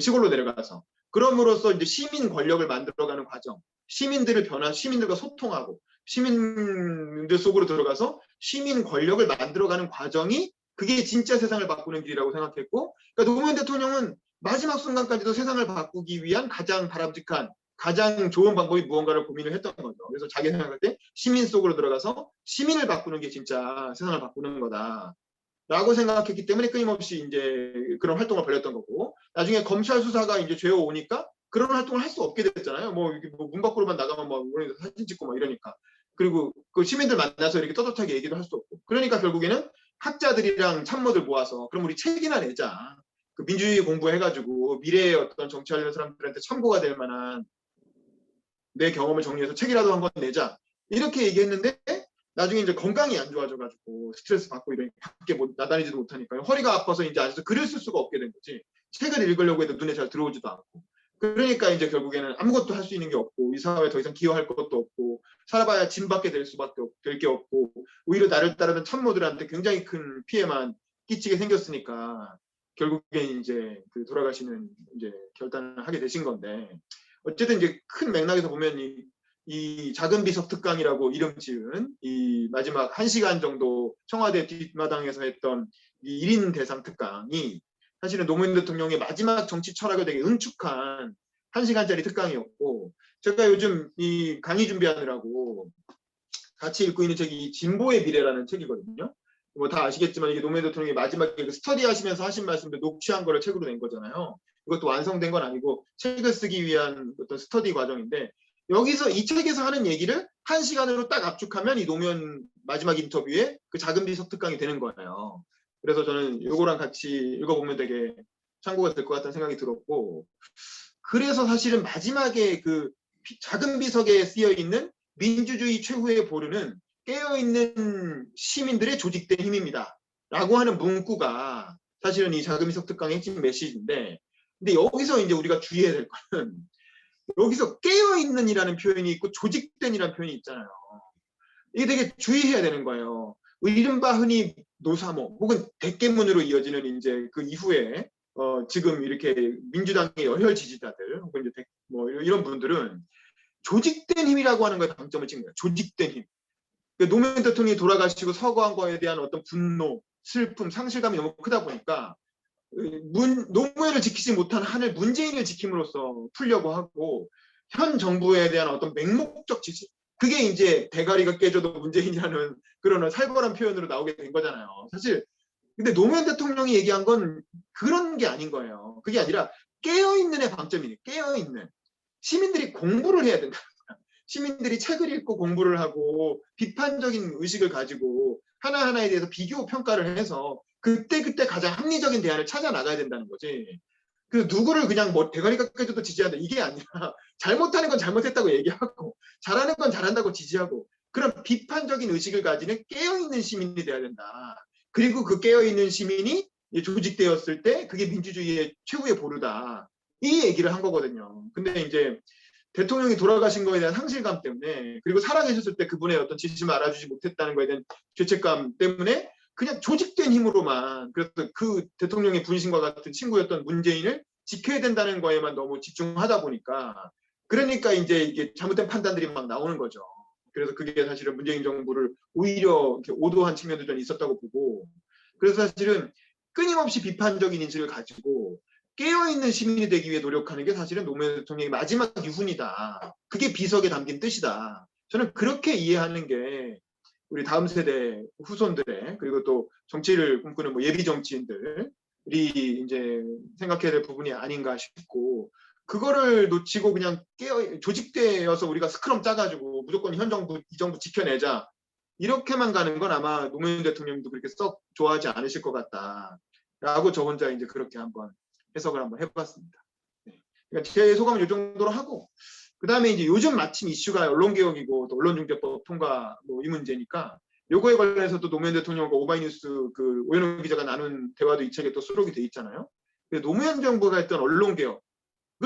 A: 시골로 내려가서 그럼으로써 이제 시민 권력을 만들어가는 과정, 시민들과 소통하고 시민들 속으로 들어가서 시민 권력을 만들어가는 과정이 그게 진짜 세상을 바꾸는 길이라고 생각했고, 그러니까 노무현 대통령은 마지막 순간까지도 세상을 바꾸기 위한 가장 바람직한, 가장 좋은 방법이 무언가를 고민을 했던 거죠. 그래서 자기 생각할 때 시민 속으로 들어가서 시민을 바꾸는 게 진짜 세상을 바꾸는 거다. 라고 생각했기 때문에 끊임없이 이제 그런 활동을 벌였던 거고, 나중에 검찰 수사가 이제 죄어 오니까 그런 활동을 할 수 없게 됐잖아요. 뭐 문 밖으로만 나가면 막 사진 찍고 막 이러니까. 그리고 그 시민들 만나서 이렇게 떳떳하게 얘기도 할 수 없고. 그러니까 결국에는 학자들이랑 참모들 모아서 그럼 우리 책이나 내자. 그 민주주의 공부해가지고 미래의 어떤 정치하려는 사람들한테 참고가 될 만한 내 경험을 정리해서 책이라도 한권 내자. 이렇게 얘기했는데 나중에 이제 건강이 안 좋아져가지고 스트레스 받고 이러니까 밖에 나다니지도 못하니까요. 허리가 아파서 이제 앉아서 글을 쓸 수가 없게 된 거지. 책을 읽으려고 해도 눈에 잘 들어오지도 않고. 그러니까 이제 결국에는 아무것도 할 수 있는 게 없고 이 사회에 더 이상 기여할 것도 없고 살아봐야 짐밖에 될 게 없고 오히려 나를 따르는 참모들한테 굉장히 큰 피해만 끼치게 생겼으니까 결국엔 이제 그 돌아가시는 이제 결단을 하게 되신 건데 어쨌든 이제 큰 맥락에서 보면 이 작은 비석 특강이라고 이름 지은 이 마지막 1시간 정도 청와대 뒷마당에서 했던 이 1인 대상 특강이 사실은 노무현 대통령의 마지막 정치 철학을 되게 응축한 1시간짜리 특강이었고 제가 요즘 이 강의 준비하느라고 같이 읽고 있는 책이 진보의 미래라는 책이거든요. 뭐 다 아시겠지만 이게 노무현 대통령이 마지막에 스터디 하시면서 하신 말씀들 녹취한 거를 책으로 낸 거잖아요. 이것도 완성된 건 아니고 책을 쓰기 위한 어떤 스터디 과정인데 여기서 이 책에서 하는 얘기를 1시간으로 딱 압축하면 이 노무현 마지막 인터뷰에 그 작은 비석 특강이 되는 거예요. 그래서 저는 이거랑 같이 읽어보면 되게 참고가 될 것 같다는 생각이 들었고 그래서 사실은 마지막에 그 작은 비석에 쓰여 있는 민주주의 최후의 보루는 깨어있는 시민들의 조직된 힘입니다. 라고 하는 문구가 사실은 이 자금이석 특강의 핵심 메시지인데, 근데 여기서 이제 우리가 주의해야 될 거는 여기서 깨어있는이라는 표현이 있고 조직된이라는 표현이 있잖아요. 이게 되게 주의해야 되는 거예요. 이른바 흔히 노사모 혹은 대깨문으로 이어지는 이제 그 이후에 지금 이렇게 민주당의 열혈 지지자들 혹은 이제 뭐 이런 분들은 조직된 힘이라고 하는 거에 방점을 찍는 거예요. 조직된 힘. 노무현 대통령이 돌아가시고 서거한 거에 대한 어떤 분노, 슬픔, 상실감이 너무 크다 보니까 노무현을 지키지 못한 한을 문재인을 지킴으로써 풀려고 하고 현 정부에 대한 어떤 맹목적 지지, 그게 이제 대가리가 깨져도 문재인이라는 그런 살벌한 표현으로 나오게 된 거잖아요. 사실 근데 노무현 대통령이 얘기한 건 그런 게 아닌 거예요. 그게 아니라 깨어있는의 방점이에요. 깨어있는. 시민들이 공부를 해야 된다. 시민들이 책을 읽고 공부를 하고 비판적인 의식을 가지고 하나하나에 대해서 비교 평가를 해서 그때그때 가장 합리적인 대안을 찾아 나가야 된다는 거지. 그 누구를 그냥 뭐 대가리가 깨져도 지지한다 이게 아니라 잘못하는 건 잘못했다고 얘기하고 잘하는 건 잘한다고 지지하고 그런 비판적인 의식을 가지는 깨어있는 시민이 돼야 된다. 그리고 그 깨어있는 시민이 조직되었을 때 그게 민주주의의 최후의 보루다. 이 얘기를 한 거거든요. 근데 이제 대통령이 돌아가신 거에 대한 상실감 때문에 그리고 살아계셨을 때 그분의 어떤 지지를 알아주지 못했다는 거에 대한 죄책감 때문에 그냥 조직된 힘으로만 그래서 그 대통령의 분신과 같은 친구였던 문재인을 지켜야 된다는 거에만 너무 집중하다 보니까 그러니까 이제 이게 잘못된 판단들이 막 나오는 거죠. 그래서 그게 사실은 문재인 정부를 오히려 이렇게 오도한 측면도 좀 있었다고 보고 그래서 사실은 끊임없이 비판적인 인식을 가지고 깨어있는 시민이 되기 위해 노력하는 게 사실은 노무현 대통령의 마지막 유훈이다. 그게 비석에 담긴 뜻이다. 저는 그렇게 이해하는 게 우리 다음 세대 후손들의 그리고 또 정치를 꿈꾸는 뭐 예비 정치인들이 이제 생각해야 될 부분이 아닌가 싶고 그거를 놓치고 그냥 조직되어서 우리가 스크럼 짜가지고 무조건 현 정부 이 정부 지켜내자 이렇게만 가는 건 아마 노무현 대통령도 그렇게 썩 좋아하지 않으실 것 같다라고 저 혼자 이제 그렇게 한번 해석을 한번 해봤습니다. 네. 그러니까 제 소감은 이 정도로 하고 그 다음에 이제 요즘 마침 이슈가 언론개혁이고 또 언론중재법 통과 뭐 이 문제니까 요거에 관련해서도 노무현 대통령과 오마이뉴스 그 오연호 기자가 나눈 대화도 이 책에 또 수록이 돼 있잖아요. 노무현 정부가 했던 언론개혁을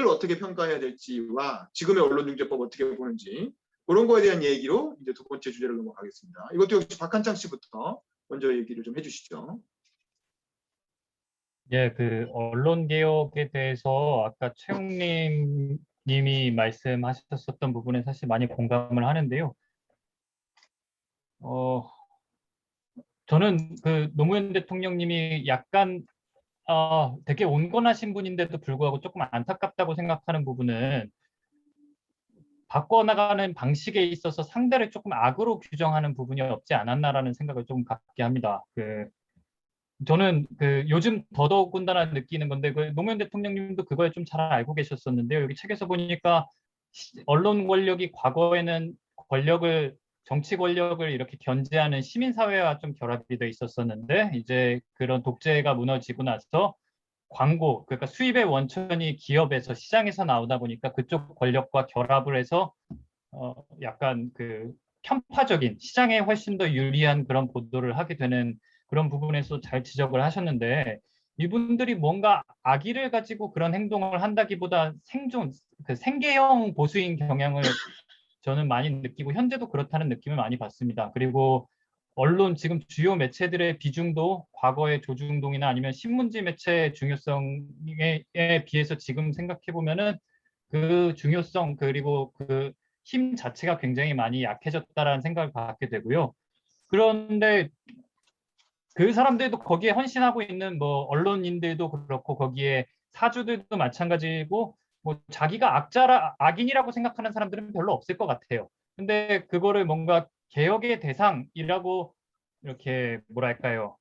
A: 어떻게 평가해야 될지와 지금의 언론중재법 어떻게 보는지 그런 거에 대한 얘기로 이제 두 번째 주제로 넘어가겠습니다. 이것도 역시 박한창 씨부터 먼저 얘기를 좀 해주시죠.
B: 예, 그 언론 개혁에 대해서 아까 최웅님 님이 말씀하셨었던 부분에 사실 많이 공감을 하는데요. 저는 그 노무현 대통령님이 약간 되게 온건하신 분인데도 불구하고 조금 안타깝다고 생각하는 부분은 바꿔나가는 방식에 있어서 상대를 조금 악으로 규정하는 부분이 없지 않았나라는 생각을 좀 갖게 합니다. 저는 요즘 더더군다나 느끼는 건데 노무현 대통령님도 그걸 좀 잘 알고 계셨었는데요. 여기 책에서 보니까 언론 권력이 과거에는 정치 권력을 이렇게 견제하는 시민사회와 좀 결합이 돼 있었었는데 이제 그런 독재가 무너지고 나서 광고, 그러니까 수입의 원천이 기업에서 시장에서 나오다 보니까 그쪽 권력과 결합을 해서 약간 편파적인 시장에 훨씬 더 유리한 그런 보도를 하게 되는 그런 부분에서 잘 지적을 하셨는데 이분들이 뭔가 악의를 가지고 그런 행동을 한다기보다 생계형 보수인 경향을 저는 많이 느끼고 현재도 그렇다는 느낌을 많이 받습니다. 그리고 언론 지금 주요 매체들의 비중도 과거의 조중동이나 아니면 신문지 매체의 중요성에 비해서 지금 생각해 보면은 그 중요성 그리고 그 힘 자체가 굉장히 많이 약해졌다라는 생각을 갖게 되고요. 그런데 그 사람들도 거기에 헌신하고 있는 뭐 언론인들도 그렇고 거기에 사주들도 마찬가지고 뭐 자기가 악인이라고 생각하는 사람들은 별로 없을 것 같아요. 근데 그거를 뭔가 개혁의 대상이라고 이렇게 뭐랄까요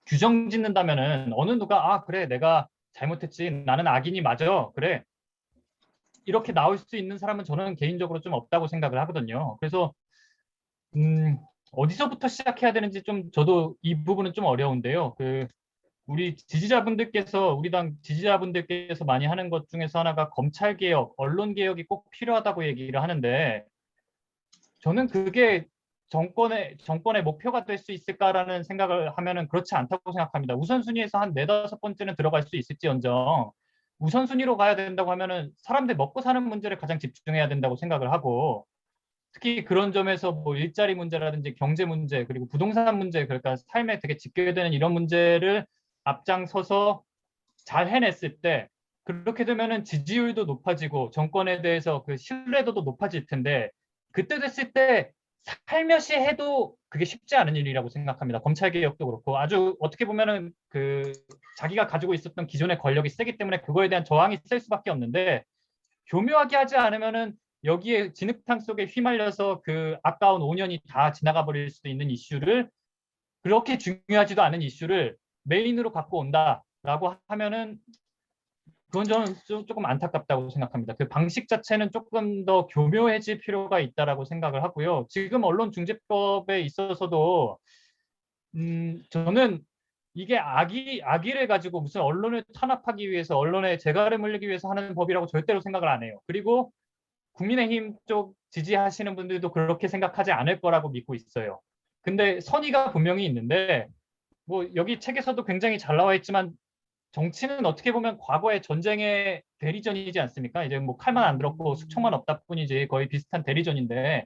B: 규정 짓는다면은 어느 누가 그래 내가 잘못했지 나는 악인이 맞아 그래 이렇게 나올 수 있는 사람은 저는 개인적으로 좀 없다고 생각을 하거든요. 그래서 어디서부터 시작해야 되는지 좀 저도 이 부분은 좀 어려운데요. 우리 우리 당 지지자분들께서 많이 하는 것 중에서 하나가 검찰 개혁, 언론 개혁이 꼭 필요하다고 얘기를 하는데 저는 그게 정권의 목표가 될 수 있을까라는 생각을 하면은 그렇지 않다고 생각합니다. 우선순위에서 한 네다섯 번째는 들어갈 수 있을지언정 우선순위로 가야 된다고 하면은 사람들 먹고 사는 문제를 가장 집중해야 된다고 생각을 하고, 특히 그런 점에서 뭐 일자리 문제라든지 경제 문제 그리고 부동산 문제, 그러니까 삶에 되게 직결되는 이런 문제를 앞장서서 잘 해냈을 때, 그렇게 되면은 지지율도 높아지고 정권에 대해서 그 신뢰도도 높아질 텐데, 그때 됐을 때 살며시 해도 그게 쉽지 않은 일이라고 생각합니다. 검찰 개혁도 그렇고 아주 어떻게 보면은 그 자기가 가지고 있었던 기존의 권력이 세기 때문에 그거에 대한 저항이 셀 수밖에 없는데, 교묘하게 하지 않으면은 여기에 진흙탕 속에 휘말려서 그 아까운 5년이 다 지나가 버릴 수도 있는 이슈를, 그렇게 중요하지도 않은 이슈를 메인으로 갖고 온다라고 하면은 그건 저는 조금 안타깝다고 생각합니다. 그 방식 자체는 조금 더 교묘해질 필요가 있다라고 생각을 하고요. 지금 언론중재법에 있어서도 저는 이게 악의를 가지고 무슨 언론을 탄압하기 위해서, 언론에 재갈을 물리기 위해서 하는 법이라고 절대로 생각을 안 해요. 그리고 국민의힘 쪽 지지하시는 분들도 그렇게 생각하지 않을 거라고 믿고 있어요. 근데 선의가 분명히 있는데, 뭐 여기 책에서도 굉장히 잘 나와 있지만 정치는 어떻게 보면 과거의 전쟁의 대리전이지 않습니까? 이제 뭐 칼만 안 들었고 숙청만 없다 뿐이지 거의 비슷한 대리전인데,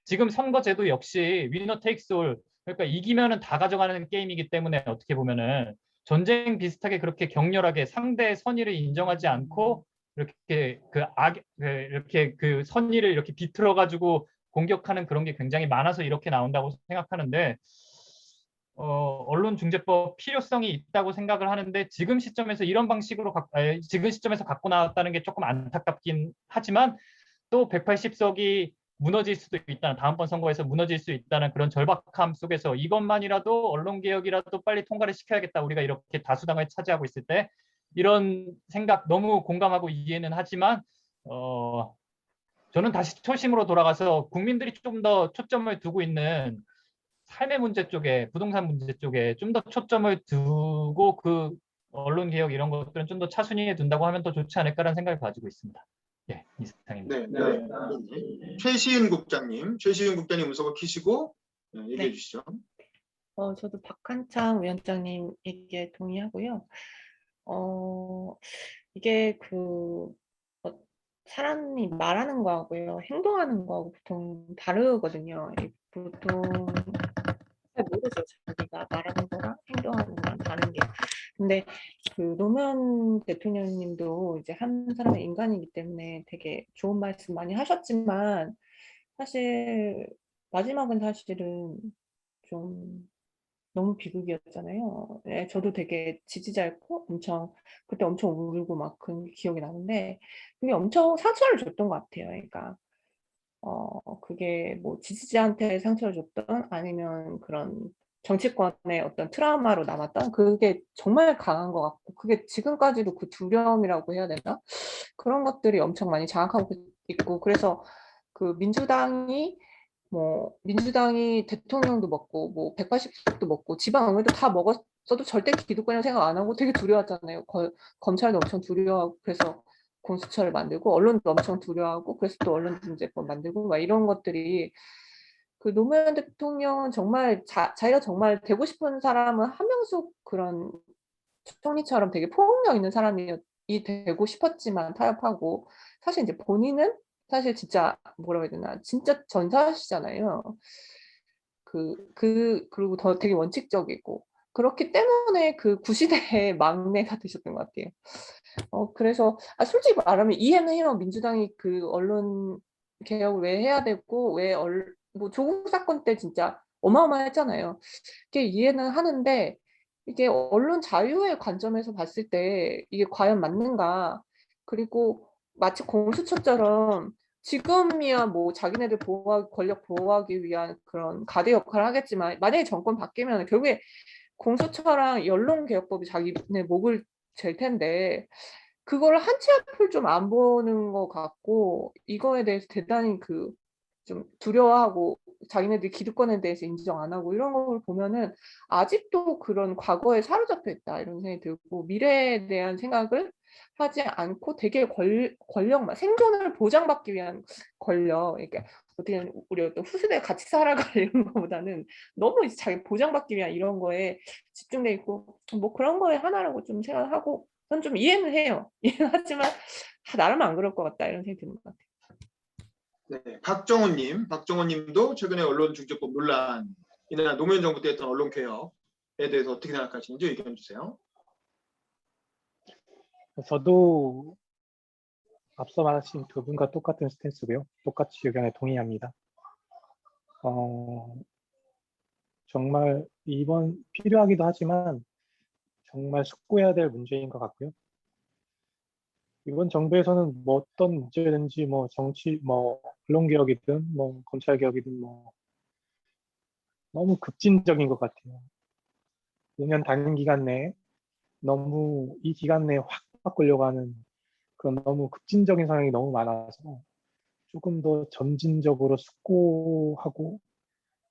B: 지금 선거제도 역시 위너 테이크스 올, 그러니까 이기면은 다 가져가는 게임이기 때문에 어떻게 보면은 전쟁 비슷하게 그렇게 격렬하게 상대의 선의를 인정하지 않고 이렇게 이렇게 그 선의를 이렇게 비틀어 가지고 공격하는 그런 게 굉장히 많아서 이렇게 나온다고 생각하는데, 언론중재법 필요성이 있다고 생각을 하는데, 지금 시점에서 갖고 나왔다는 게 조금 안타깝긴 하지만, 또 180석이 무너질 수도 있다는, 다음번 선거에서 무너질 수 있다는 그런 절박함 속에서 이것만이라도 언론개혁이라도 빨리 통과를 시켜야겠다, 우리가 이렇게 다수당을 차지하고 있을 때, 이런 생각 너무 공감하고 이해는 하지만 저는 다시 초심으로 돌아가서 국민들이 좀 더 초점을 두고 있는 삶의 문제 쪽에, 부동산 문제 쪽에 좀 더 초점을 두고 그 언론 개혁 이런 것들은 좀 더 차순위에 둔다고 하면 더 좋지 않을까라는 생각을 가지고 있습니다. 예, 이상입니다.
A: 네. 최시은 국장님 문서가 키시고 얘기해
C: 네.
A: 주시죠.
C: 저도 박한창 위원장님 얘기에 동의하고요. 이게 사람이 말하는 거하고요, 행동하는 거하고 보통 다르거든요. 보통 잘 모르죠. 자기가 말하는 거랑 행동하는 거랑 다른 게. 근데 그 노무현 대통령님도 이제 한 사람의 인간이기 때문에 되게 좋은 말씀 많이 하셨지만, 사실 마지막은 사실은 좀 너무 비극이었잖아요. 네, 저도 되게 지지자였고 그때 엄청 울고 막 그런 기억이 나는데, 그게 엄청 상처를 줬던 것 같아요. 그러니까 그게 뭐 지지자한테 상처를 줬던, 아니면 그런 정치권의 어떤 트라우마로 남았던, 그게 정말 강한 것 같고, 그게 지금까지도 그 두려움이라고 해야 되나? 그런 것들이 엄청 많이 장악하고 있고, 그래서 그 민주당이 대통령도 먹고 뭐 180석도 먹고 지방의회도 다 먹었어도 절대 기득권이라고 생각 안 하고 되게 두려웠잖아요. 검찰도 엄청 두려워하고, 그래서 공수처를 만들고, 언론도 엄청 두려워하고, 그래서 또 언론중재법 만들고, 막 이런 것들이, 그 노무현 대통령은 정말 자기가 정말 되고 싶은 사람은 한명숙 그런 총리처럼 되게 폭력 있는 사람이 되고 싶었지만 타협하고, 사실 이제 본인은 사실 진짜 뭐라고 해야 되나, 진짜 전사시잖아요. 그리고 더 되게 원칙적이고, 그렇기 때문에 그 구시대의 막내가 되셨던 것 같아요. 그래서 솔직히 말하면 이해는 해요. 민주당이 그 언론 개혁을 왜 해야 되고, 뭐 조국 사건 때 진짜 어마어마했잖아요. 그게 이해는 하는데, 이게 언론 자유의 관점에서 봤을 때 이게 과연 맞는가? 그리고 마치 공수처처럼 지금이야 뭐 자기네들 권력 보호하기 위한 그런 가대 역할을 하겠지만, 만약에 정권 바뀌면 결국에 공수처랑 언론개혁법이 자기네 목을 잴 텐데, 그걸 한 치 앞을 좀 안 보는 것 같고, 이거에 대해서 대단히 좀 두려워하고, 자기네들 기득권에 대해서 인정 안 하고, 이런 걸 보면은 아직도 그런 과거에 사로잡혀 있다, 이런 생각이 들고, 미래에 대한 생각을 하지 않고 되게 권력만 생존을 보장받기 위한 권력, 그러니까 어떻게 우리 어떤 후세대 같이 살아갈 이런 거보다는 너무 이제 자기 보장받기 위한 이런 거에 집중돼 있고 뭐 그런 거에 하나라고 좀 생각하고 전 좀 이해는 해요. 이해는 하지만 나라면 안 그럴 것 같다 이런 생각이 드는 것 같아요.
A: 네, 박정호님도 최근에 언론중재법 논란이나 노무현 정부 때 했던 언론개혁에 대해서 어떻게 생각하시는지 의견 주세요.
D: 저도 앞서 말하신 두 분과 똑같은 스탠스고요. 똑같이 의견에 동의합니다. 정말 이번 필요하기도 하지만 정말 숙고해야 될 문제인 것 같고요. 이번 정부에서는 뭐 어떤 문제든지 뭐 정치, 뭐 언론개혁이든 뭐 검찰개혁이든 뭐 너무 급진적인 것 같아요. 5년 단임 기간 내에 너무 이 기간 내에 확 바꾸려고 하는 그런 너무 급진적인 상황이 너무 많아서 조금 더 점진적으로 숙고하고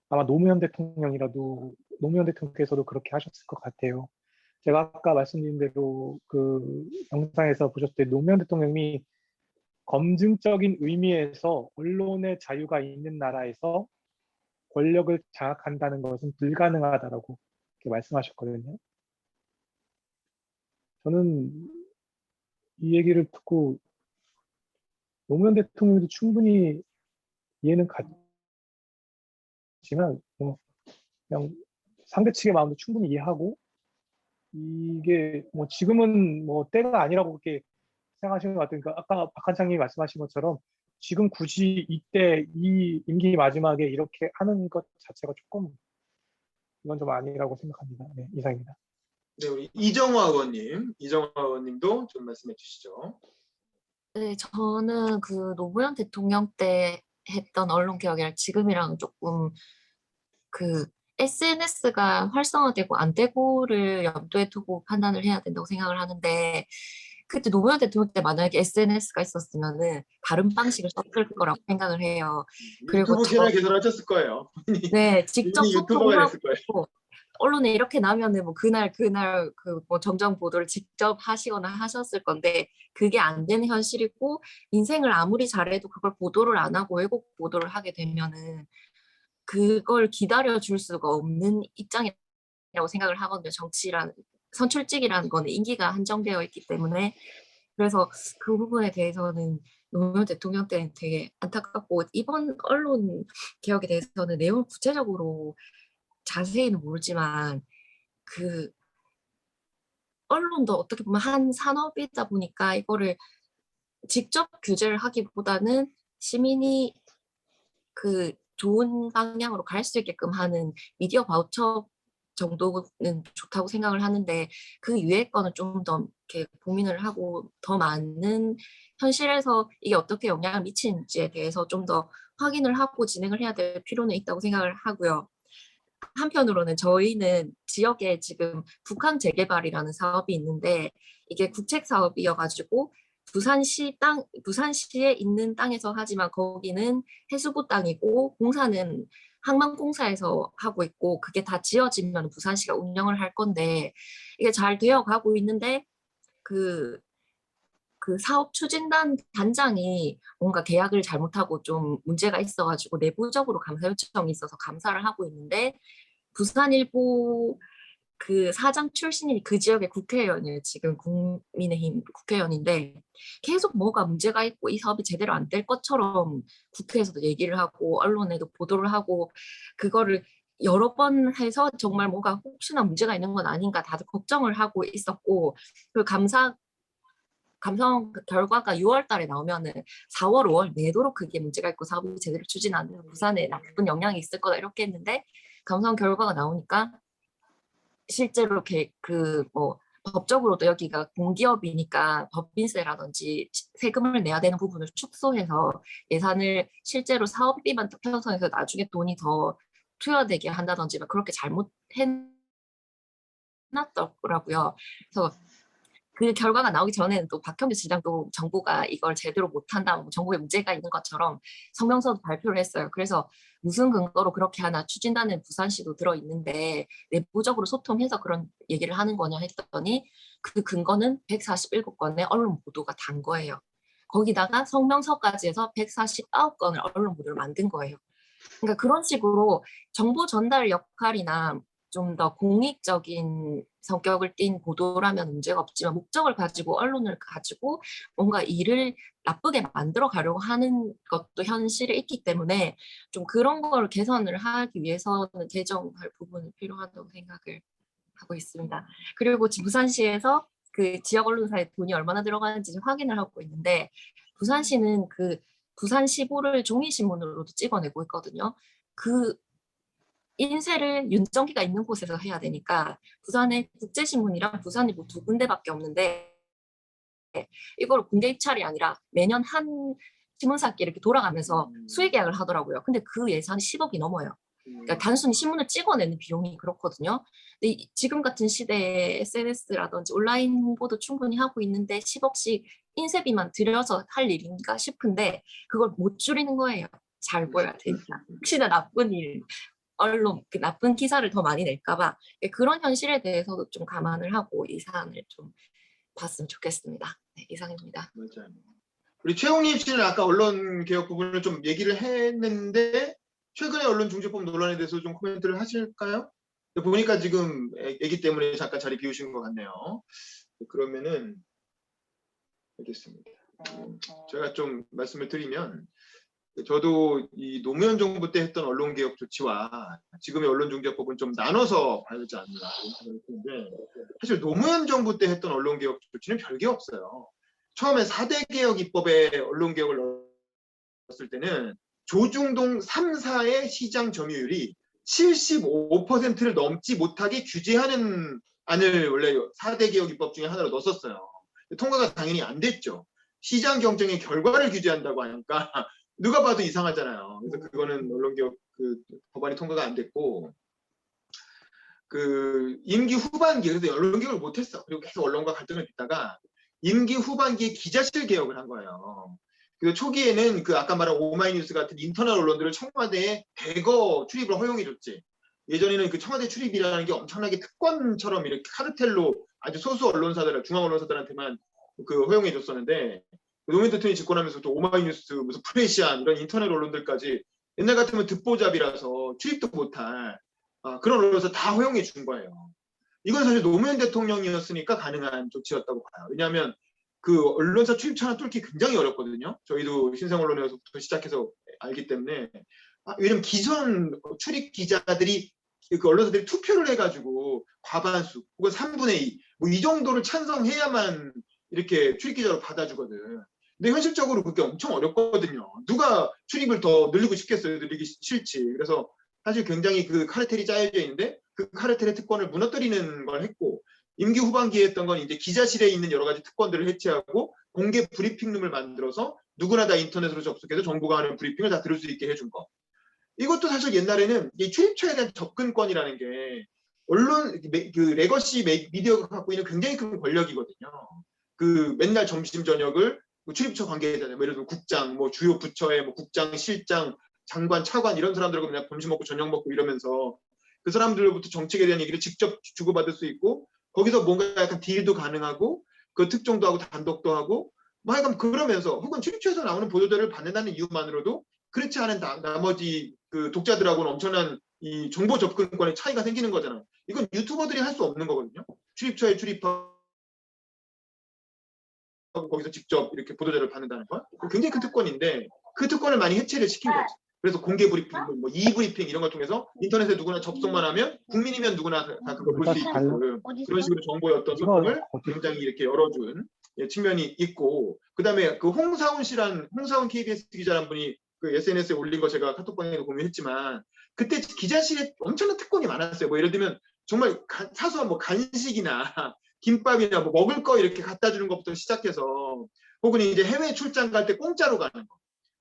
D: 아마 노무현 대통령께서도 그렇게 하셨을 것 같아요. 제가 아까 말씀드린 대로 그 영상에서 보셨을 때 노무현 대통령이 검증적인 의미에서 언론의 자유가 있는 나라에서 권력을 장악한다는 것은 불가능하다라고 이렇게 말씀하셨거든요. 저는 이 얘기를 듣고 노무현 대통령도 충분히 이해는 갔지만 그냥 상대 측의 마음도 충분히 이해하고 이게 뭐 지금은 뭐 때가 아니라고 그렇게 생각하시는 것 같으니까 아까 박한창님이 말씀하신 것처럼 지금 굳이 이때 이 임기 마지막에 이렇게 하는 것 자체가 조금 이건 좀 아니라고 생각합니다. 네, 이상입니다.
A: 네, 우리 이정화 의원님도 좀 말씀해 주시죠.
E: 네, 저는 그 노무현 대통령 때 했던 언론 개혁이랑 지금이랑 조금 그 SNS가 활성화되고 안 되고를 염두에 두고 판단을 해야 된다고 생각을 하는데 그때 노무현 대통령 때 만약에 SNS가 있었으면은 다른 방식을 썼을 거라고 생각을 해요. 그리고
A: 유튜브 채널 개설하셨을 거예요.
E: 네, 직접
A: 이미 유튜버가
E: 소통하고
A: 됐을 거예요.
E: 언론에 이렇게 나면은 뭐 그날 그 뭐 정정 보도를 직접 하시거나 하셨을 건데 그게 안 되는 현실이고 인생을 아무리 잘해도 그걸 보도를 안 하고 왜곡 보도를 하게 되면은 그걸 기다려 줄 수가 없는 입장이라고 생각을 하거든요. 선출직이라는 거는 임기가 한정되어 있기 때문에 그래서 그 부분에 대해서는 노무현 대통령 때는 되게 안타깝고 이번 언론 개혁에 대해서는 내용을 구체적으로 자세히는 모르지만 그 언론도 어떻게 보면 한 산업이다 보니까 이거를 직접 규제를 하기보다는 시민이 그 좋은 방향으로 갈 수 있게끔 하는 미디어 바우처 정도는 좋다고 생각을 하는데 그 위에 거는 좀 더 이렇게 고민을 하고 더 많은 현실에서 이게 어떻게 영향을 미치는지에 대해서 좀 더 확인을 하고 진행을 해야 될 필요는 있다고 생각을 하고요. 한편으로는 저희는 지역에 지금 북한 재개발이라는 사업이 있는데 이게 국책 사업이어가지고 부산시에 있는 땅에서 하지만 거기는 해수부 땅이고 공사는 항만공사에서 하고 있고 그게 다 지어지면 부산시가 운영을 할 건데 이게 잘 되어 가고 있는데 그 사업 추진단 단장이 뭔가 계약을 잘못하고 좀 문제가 있어가지고 내부적으로 감사 요청이 있어서 감사를 하고 있는데 부산일보 그 사장 출신이 그 지역의 국회의원이에요. 지금 국민의힘 국회의원인데 계속 뭐가 문제가 있고 이 사업이 제대로 안 될 것처럼 국회에서도 얘기를 하고 언론에도 보도를 하고 그거를 여러 번 해서 정말 뭐가 혹시나 문제가 있는 건 아닌가 다들 걱정을 하고 있었고 그 감성 결과가 6월 달에 나오면은 4월, 5월 내도록 그게 문제가 있고 사업이 제대로 추진 안 되면 부산에 나쁜 영향이 있을 거다 이렇게 했는데 감성 결과가 나오니까 실제로 이렇게 뭐 법적으로도 여기가 공기업이니까 법인세라든지 세금을 내야 되는 부분을 축소해서 예산을 실제로 사업비만 편성해서 나중에 돈이 더 투여되게 한다든지 막 그렇게 잘못해놨더라고요. 그래서 그 결과가 나오기 전에는 또 박형규 시장도 정부가 이걸 제대로 못한다, 뭐 정부에 문제가 있는 것처럼 성명서도 발표를 했어요. 그래서 무슨 근거로 그렇게 하나 추진단은 부산시도 들어있는데 내부적으로 소통해서 그런 얘기를 하는 거냐 했더니 그 근거는 147건의 언론 보도가 단 거예요. 거기다가 성명서까지 해서 149건을 언론 보도를 만든 거예요. 그러니까 그런 식으로 정보 전달 역할이나 좀 더 공익적인 성격을 띤 보도라면 문제가 없지만 목적을 가지고 언론을 가지고 뭔가 일을 나쁘게 만들어 가려고 하는 것도 현실에 있기 때문에 좀 그런 걸 개선을 하기 위해서는 개정할 부분이 필요하다고 생각을 하고 있습니다. 그리고 지금 부산시에서 그 지역 언론사에 돈이 얼마나 들어가는지 확인을 하고 있는데 부산시는 그 부산시보를 종이신문으로도 찍어내고 있거든요. 그 인쇄를 윤정기가 있는 곳에서 해야 되니까 부산의 국제신문이랑 부산일보 두 군데밖에 없는데 이걸 공개 입찰이 아니라 매년 한 신문사끼리 이렇게 돌아가면서 수의 계약을 하더라고요. 근데 그 예산이 10억이 넘어요. 그러니까 단순히 신문을 찍어내는 비용이 그렇거든요. 근데 지금 같은 시대에 SNS라든지 온라인 홍보도 충분히 하고 있는데 10억씩 인쇄비만 들여서 할 일인가 싶은데 그걸 못 줄이는 거예요. 잘 보여야 되니까. 혹시나 나쁜 일, 언론, 그 나쁜 기사를 더 많이 낼까봐 그런 현실에 대해서도 좀 감안을 하고 이 사안을 좀 봤으면 좋겠습니다. 네, 이상입니다.
A: 맞아요. 우리 최홍림 씨는 아까 언론 개혁 부분을 좀 얘기를 했는데 최근에 언론중재법 논란에 대해서 좀 코멘트를 하실까요? 보니까 지금 애기 때문에 잠깐 자리 비우신 것 같네요. 그러면은 알겠습니다. 제가 좀 말씀을 드리면 저도 이 노무현 정부 때 했던 언론개혁 조치와 지금의 언론중재법은 좀 나눠서 봐야 되지 않나 이런 생각이 드는데 사실 노무현 정부 때 했던 언론개혁 조치는 별게 없어요. 처음에 4대 개혁 입법에 언론개혁을 넣었을 때는 조중동 3사의 시장 점유율이 75%를 넘지 못하게 규제하는 안을 원래 4대 개혁 입법 중에 하나로 넣었어요. 통과가 당연히 안 됐죠. 시장 경쟁의 결과를 규제한다고 하니까 누가 봐도 이상하잖아요. 그래서 그거는 언론개혁 그 법안이 통과가 안 됐고 그 임기 후반기 그래서 언론개혁을 못했어. 그리고 계속 언론과 갈등을 빚다가 임기 후반기에 기자실 개혁을 한 거예요. 그 초기에는 그 아까 말한 오마이뉴스 같은 인터넷 언론들을 청와대에 대거 출입을 허용해줬지. 예전에는 그 청와대 출입이라는 게 엄청나게 특권처럼 이렇게 카르텔로 아주 소수 언론사들, 중앙 언론사들한테만 그 허용해줬었는데 노무현 대통령이 집권하면서부터 오마이뉴스, 무슨 프레시안 이런 인터넷 언론들까지 옛날 같으면 듣보잡이라서 출입도 못할 그런 언론사 다 허용해 준 거예요. 이건 사실 노무현 대통령이었으니까 가능한 조치였다고 봐요. 왜냐하면 그 언론사 출입처나 뚫기 굉장히 어렵거든요. 저희도 신생언론에서부터 시작해서 알기 때문에 왜냐면 기존 출입 기자들이 그 언론사들이 투표를 해가지고 과반수 혹은 3분의 2 뭐 이 정도를 찬성해야만 이렇게 출입 기자로 받아주거든. 근데 현실적으로 그게 엄청 어렵거든요. 누가 출입을 더 늘리고 싶겠어요? 늘리기 싫지. 그래서 사실 굉장히 그 카르텔이 짜여져 있는데 그 카르텔의 특권을 무너뜨리는 걸 했고 임기 후반기에 했던 건 이제 기자실에 있는 여러 가지 특권들을 해체하고 공개 브리핑룸을 만들어서 누구나 다 인터넷으로 접속해서 정부가 하는 브리핑을 다 들을 수 있게 해준 거. 이것도 사실 옛날에는 이 출입처에 대한 접근권이라는 게 언론 그 레거시 미디어가 갖고 있는 굉장히 큰 권력이거든요. 그 맨날 점심 저녁을 출입처 관계자들, 예를 들어 국장, 뭐 주요 부처의 뭐 국장, 실장, 장관, 차관 이런 사람들하고 그냥 점심 먹고 저녁 먹고 이러면서 그 사람들로부터 정책에 대한 얘기를 직접 주고받을 수 있고 거기서 뭔가 약간 딜도 가능하고 그 특종도 하고 단독도 하고 뭐 하여간 그러면서 혹은 출입처에서 나오는 보도자료를 받는다는 이유만으로도 그렇지 않은 나머지 그 독자들하고는 엄청난 이 정보 접근권의 차이가 생기는 거잖아요. 이건 유튜버들이 할 수 없는 거거든요. 출입처에 출입하고 거기서 직접 이렇게 보도자료를 받는다는 건 굉장히 큰 특권인데 그 특권을 많이 해체를 시킨 거죠. 그래서 공개 브리핑, 뭐 e-브리핑 이런 걸 통해서 인터넷에 누구나 접속만 하면 국민이면 누구나 다 그걸 볼 수 있게끔 그런 식으로 정보의 어떤 소통을 굉장히 이렇게 열어준 측면이 있고 그다음에 그 홍사훈 KBS 기자라는 분이 그 SNS에 올린 거 제가 카톡방에도 공유했지만 그때 기자실에 엄청난 특권이 많았어요. 뭐 예를 들면 정말 사소한 뭐 간식이나 김밥이나 뭐 먹을 거 이렇게 갖다 주는 것부터 시작해서 혹은 이제 해외 출장 갈 때 공짜로 가는 거.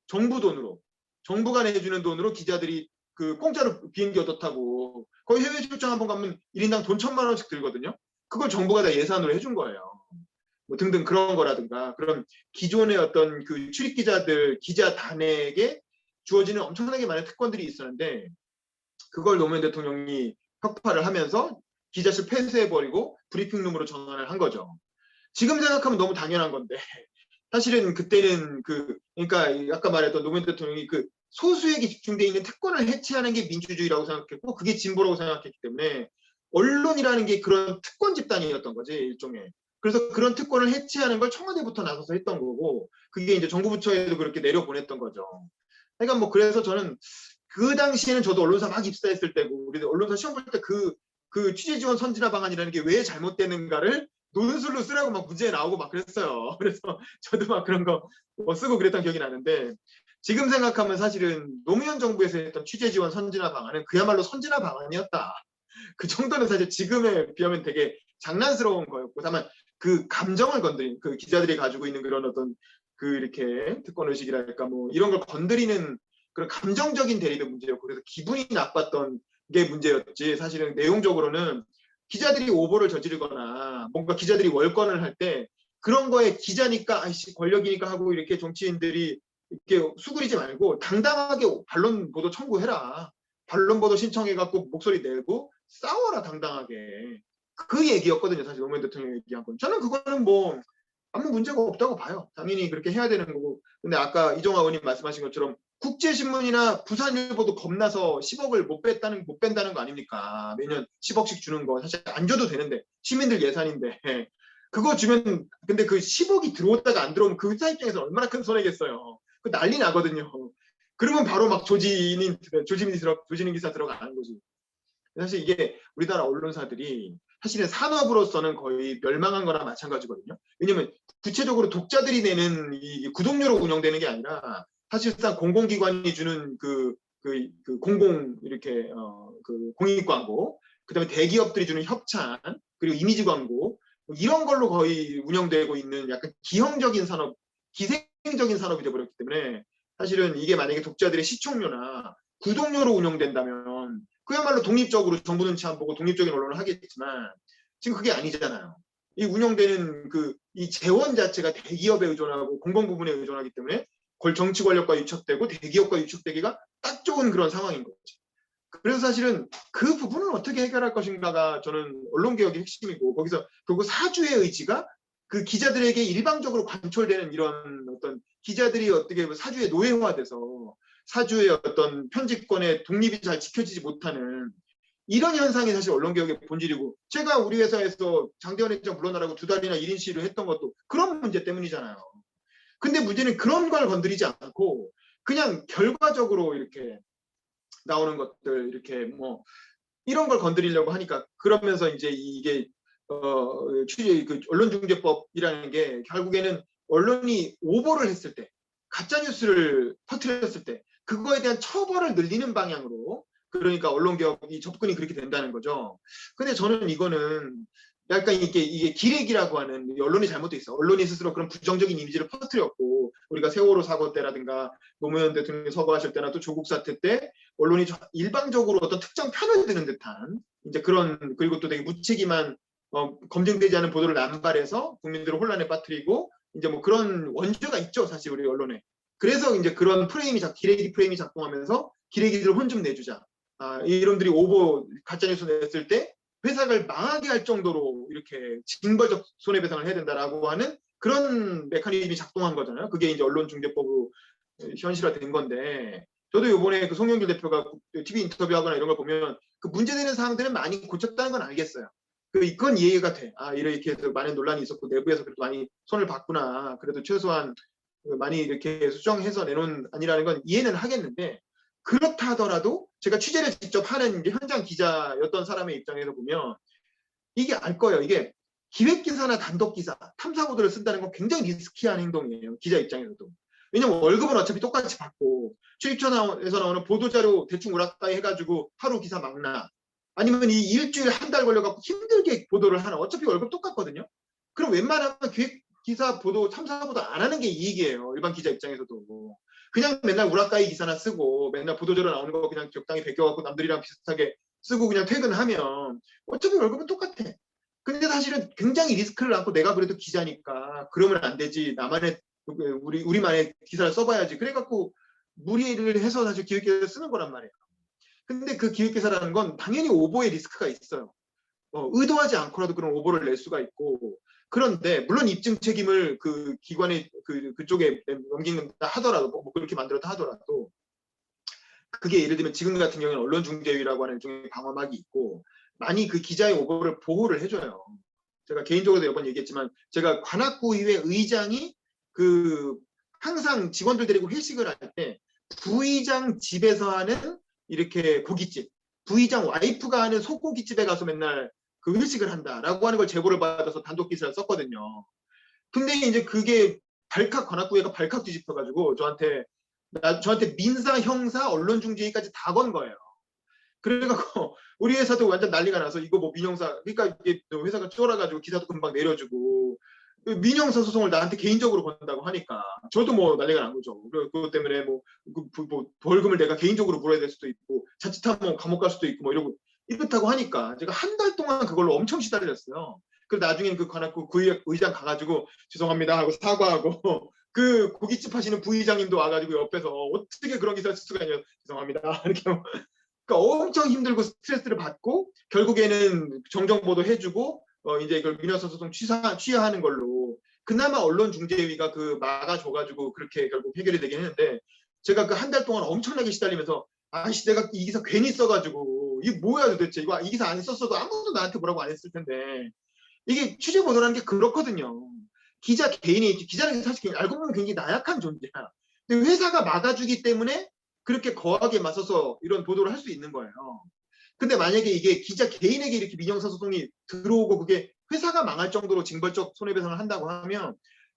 A: 정부 돈으로. 정부가 내주는 돈으로 기자들이 그 공짜로 비행기 얻어 타고 거의 해외 출장 한번 가면 1인당 돈 1,000만 원씩 들거든요. 그걸 정부가 다 예산으로 해준 거예요. 뭐 등등 그런 거라든가 그런 기존의 어떤 그 출입 기자들 기자단에게 주어지는 엄청나게 많은 특권들이 있었는데 그걸 노무현 대통령이 혁파를 하면서 기자실 폐쇄해버리고 브리핑룸으로 전환을 한 거죠. 지금 생각하면 너무 당연한 건데 사실은 그때는 그러니까 아까 말했던 노무현 대통령이 그 소수에게 집중돼 있는 특권을 해체하는 게 민주주의라고 생각했고 그게 진보라고 생각했기 때문에 언론이라는 게 그런 특권 집단이었던 거지 일종의. 그래서 그런 특권을 해체하는 걸 청와대부터 나서서 했던 거고 그게 이제 정부 부처에도 그렇게 내려보냈던 거죠. 그러니까 뭐 그래서 저는 그 당시에는 저도 언론사 막 입사했을 때고 우리 언론사 시험 볼 때 그 취재 지원 선진화 방안이라는 게 왜 잘못되는가를 논술로 쓰라고 막 문제 나오고 막 그랬어요. 그래서 저도 막 그런 거 뭐 쓰고 그랬던 기억이 나는데 지금 생각하면 사실은 노무현 정부에서 했던 취재 지원 선진화 방안은 그야말로 선진화 방안이었다. 그 정도는 사실 지금에 비하면 되게 장난스러운 거였고 다만 그 감정을 건드린 그 기자들이 가지고 있는 그런 어떤 그 이렇게 특권 의식이랄까 뭐 이런 걸 건드리는 그런 감정적인 대립의 문제였고 그래서 기분이 나빴던 게 문제였지 사실은 내용적으로는 기자들이 오보를 저지르거나 뭔가 기자들이 월권을 할 때 그런 거에 기자니까 아이씨 권력이니까 하고 이렇게 정치인들이 이렇게 수그리지 말고 당당하게 반론 보도 청구해라. 반론 보도 신청해갖고 목소리 내고 싸워라 당당하게. 그 얘기였거든요. 사실 노무현 대통령이 얘기한 건. 저는 그거는 뭐 아무 문제가 없다고 봐요. 당연히 그렇게 해야 되는 거고. 근데 아까 이종화 의원님 말씀하신 것처럼 국제신문이나 부산일보도 겁나서 10억을 못 뺀다는 거 아닙니까? 매년 10억씩 주는 거 사실 안 줘도 되는데 시민들 예산인데 그거 주면 근데 그 10억이 들어왔다가 안 들어오면 그 회사 입장에서 얼마나 큰 손해겠어요. 그 난리 나거든요. 그러면 바로 막 조지는 기사 들어가는 거지. 사실 이게 우리나라 언론사들이 사실은 산업으로서는 거의 멸망한 거나 마찬가지거든요. 왜냐면 구체적으로 독자들이 내는 이 구독료로 운영되는 게 아니라 사실상 공공기관이 주는 그 공공 이렇게 그 공익 광고, 그다음에 대기업들이 주는 협찬, 그리고 이미지 광고 뭐 이런 걸로 거의 운영되고 있는 약간 기형적인 산업, 기생적인 산업이 되어버렸기 때문에 사실은 이게 만약에 독자들의 시청료나 구독료로 운영된다면 그야말로 독립적으로 정부 눈치 안 보고 독립적인 언론을 하겠지만 지금 그게 아니잖아요. 이 운영되는 이 재원 자체가 대기업에 의존하고 공공 부분에 의존하기 때문에 정치 권력과 유착되고 대기업과 유착되기가 딱 좋은 그런 상황인 거죠. 그래서 사실은 그 부분을 어떻게 해결할 것인가가 저는 언론개혁의 핵심이고 거기서 결국 사주의 의지가 그 기자들에게 일방적으로 관철되는 이런 어떤 기자들이 어떻게 사주에 노예화돼서 사주의 어떤 편집권의 독립이 잘 지켜지지 못하는 이런 현상이 사실 언론개혁의 본질이고 제가 우리 회사에서 장대원 회장 물러나라고 2달이나 1인 시위를 했던 것도 그런 문제 때문이잖아요. 근데 문제는 그런 걸 건드리지 않고 그냥 결과적으로 이렇게 나오는 것들 이렇게 뭐 이런 걸 건드리려고 하니까 그러면서 이제 이게 언론중재법이라는 게 결국에는 언론이 오보를 했을 때 가짜 뉴스를 퍼뜨렸을 때 그거에 대한 처벌을 늘리는 방향으로 그러니까 언론개혁이 접근이 그렇게 된다는 거죠. 근데 저는 이거는 약간 이게 기레기라고 하는 언론이 잘못돼 있어. 언론이 스스로 그런 부정적인 이미지를 퍼뜨렸고 우리가 세월호 사고 때라든가 노무현 대통령이 서거하실 때나 또 조국 사태 때 언론이 일방적으로 어떤 특정 편을 드는 듯한 이제 그런 그리고 또 되게 무책임한 검증되지 않은 보도를 남발해서 국민들을 혼란에 빠뜨리고 이제 뭐 그런 원죄가 있죠 사실 우리 언론에. 그래서 이제 그런 기레기 프레임이 작동하면서 기레기들 혼 좀 내주자. 이놈들이 오보 가짜뉴스 냈을 때 회사를 망하게 할 정도로 이렇게 징벌적 손해배상을 해야 된다라고 하는 그런 메커니즘이 작동한 거잖아요. 그게 이제 언론중재법으로 현실화된 건데 저도 이번에 그 송영길 대표가 TV 인터뷰하거나 이런 걸 보면 그 문제되는 사항들은 많이 고쳤다는 건 알겠어요. 그건 이해가 돼. 이렇게 해서 많은 논란이 있었고 내부에서 그래도 많이 손을 봤구나. 그래도 최소한 많이 이렇게 수정해서 내놓은 아니라는 건 이해는 하겠는데 그렇다 하더라도 제가 취재를 직접 하는 현장 기자였던 사람의 입장에서 보면 이게 알 거예요. 이게 기획기사나 단독기사, 탐사보도를 쓴다는 건 굉장히 리스키한 행동이에요. 기자 입장에서도. 왜냐면 월급은 어차피 똑같이 받고 출입처에서 나오는 보도자료 대충 오락가이 해가지고 하루 기사 막 나. 아니면 이 일주일 한 달 걸려갖고 힘들게 보도를 하나. 어차피 월급 똑같거든요. 그럼 웬만하면 기획기사 보도, 탐사보도 안 하는 게 이익이에요. 일반 기자 입장에서도. 그냥 맨날 우라카이 기사나 쓰고 맨날 보도자료 나오는 거 그냥 적당히 베껴갖고 남들이랑 비슷하게 쓰고 그냥 퇴근하면 어차피 월급은 똑같아. 근데 사실은 굉장히 리스크를 안고 내가 그래도 기자니까 그러면 안 되지. 나만의 우리만의 기사를 써봐야지. 그래갖고 무리를 해서 사실 기획기사를 쓰는 거란 말이에요. 근데 그 기획기사라는 건 당연히 오보의 리스크가 있어요. 의도하지 않고라도 그런 오보를 낼 수가 있고. 그런데 물론 입증 책임을 그 기관의 그쪽에 넘긴다 하더라도 뭐 그렇게 만들었다 하더라도 그게 예를 들면 지금 같은 경우는 언론중재위라고 하는 일종의 방어막이 있고 많이 그 기자의 오보를 보호를 해줘요. 제가 개인적으로 여러 번 얘기했지만 제가 관악구의회 의장이 그 항상 직원들 데리고 회식을 할 때 부의장 집에서 하는 이렇게 고깃집, 부의장 와이프가 하는 소고기집에 가서 맨날 그 회식을 한다라고 하는 걸 제보를 받아서 단독 기사를 썼거든요. 근데 이제 그게 관악구회가 발칵 뒤집혀가지고 저한테 민사, 형사, 언론중재위까지 다 건 거예요. 그래갖고 우리 회사도 완전 난리가 나서 이거 뭐 민형사, 그러니까 이게 회사가 쫄아가지고 기사도 금방 내려주고 민형사 소송을 나한테 개인적으로 건다고 하니까 저도 뭐 난리가 난 거죠. 그것 때문에 뭐 벌금을 내가 개인적으로 물어야 될 수도 있고 자칫하면 감옥 갈 수도 있고 뭐 이렇다고 하니까 제가 한 달 동안 그걸로 엄청 시달렸어요. 그리고 나중에는 그 관악구 의장 가가지고 죄송합니다 하고 사과하고 그 고깃집 하시는 부의장님도 와가지고 옆에서 어떻게 그런 기사를 쓸 수가 있냐 죄송합니다 이렇게 그러니까 엄청 힘들고 스트레스를 받고 결국에는 정정보도 해주고 이제 그 민형사 소송 취하하는 걸로 그나마 언론중재위가 그 막아줘가지고 그렇게 결국 해결이 되긴 했는데 제가 그 한 달 동안 엄청나게 시달리면서 아씨 내가 이 기사 괜히 써가지고 이게 뭐야 도대체 이거 이 기사 안 썼어도 아무도 나한테 뭐라고 안 했을 텐데 이게 취재 보도라는 게 그렇거든요. 기자 개인이 기자는 사실 알고 보면 굉장히 나약한 존재야. 근데 회사가 막아주기 때문에 그렇게 거하게 맞서서 이런 보도를 할 수 있는 거예요. 근데 만약에 이게 기자 개인에게 이렇게 민형사 소송이 들어오고 그게 회사가 망할 정도로 징벌적 손해배상을 한다고 하면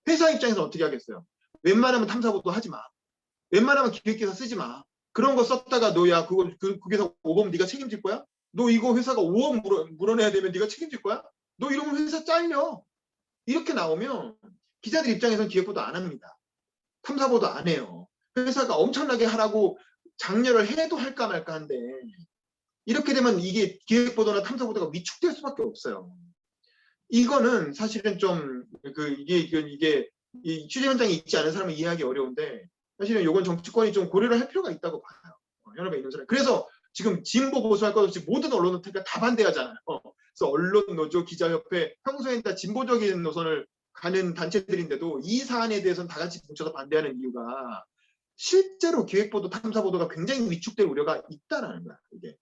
A: 회사 입장에서 어떻게 하겠어요? 웬만하면 탐사보도 하지 마. 웬만하면 기획기사 쓰지 마. 그런 거 썼다가 너야 그거 거기서 오범 네가 책임질 거야? 너 이거 회사가 5억 물어내야 되면 네가 책임질 거야? 너 이러면 회사 잘려. 이렇게 나오면 기자들 입장에서는 기획보도 안 합니다. 탐사보도 안 해요. 회사가 엄청나게 하라고 장려를 해도 할까 말까 한데 이렇게 되면 이게 기획보도나 탐사보도가 위축될 수밖에 없어요. 이거는 사실은 좀 이게 이 취재 현장에 있지 않은 사람은 이해하기 어려운데 사실은 이건 정치권이 좀 고려를 할 필요가 있다고 봐요. 현업에 있는 사람. 그래서 지금 진보 보수할 것 없이 모든 언론은 다 반대하잖아요. 그래서 언론노조, 기자협회 평소엔 다 진보적인 노선을 가는 단체들인데도 이 사안에 대해서는 다 같이 뭉쳐서 반대하는 이유가 실제로 기획보도, 탐사보도가 굉장히 위축될 우려가 있다는 거야. 이게.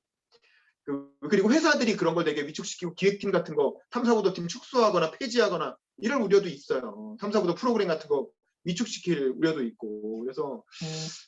A: 그리고 회사들이 그런 걸 되게 위축시키고 기획팀 같은 거, 탐사보도팀 축소하거나 폐지하거나 이런 우려도 있어요. 탐사보도 프로그램 같은 거 위축시킬 우려도 있고. 그래서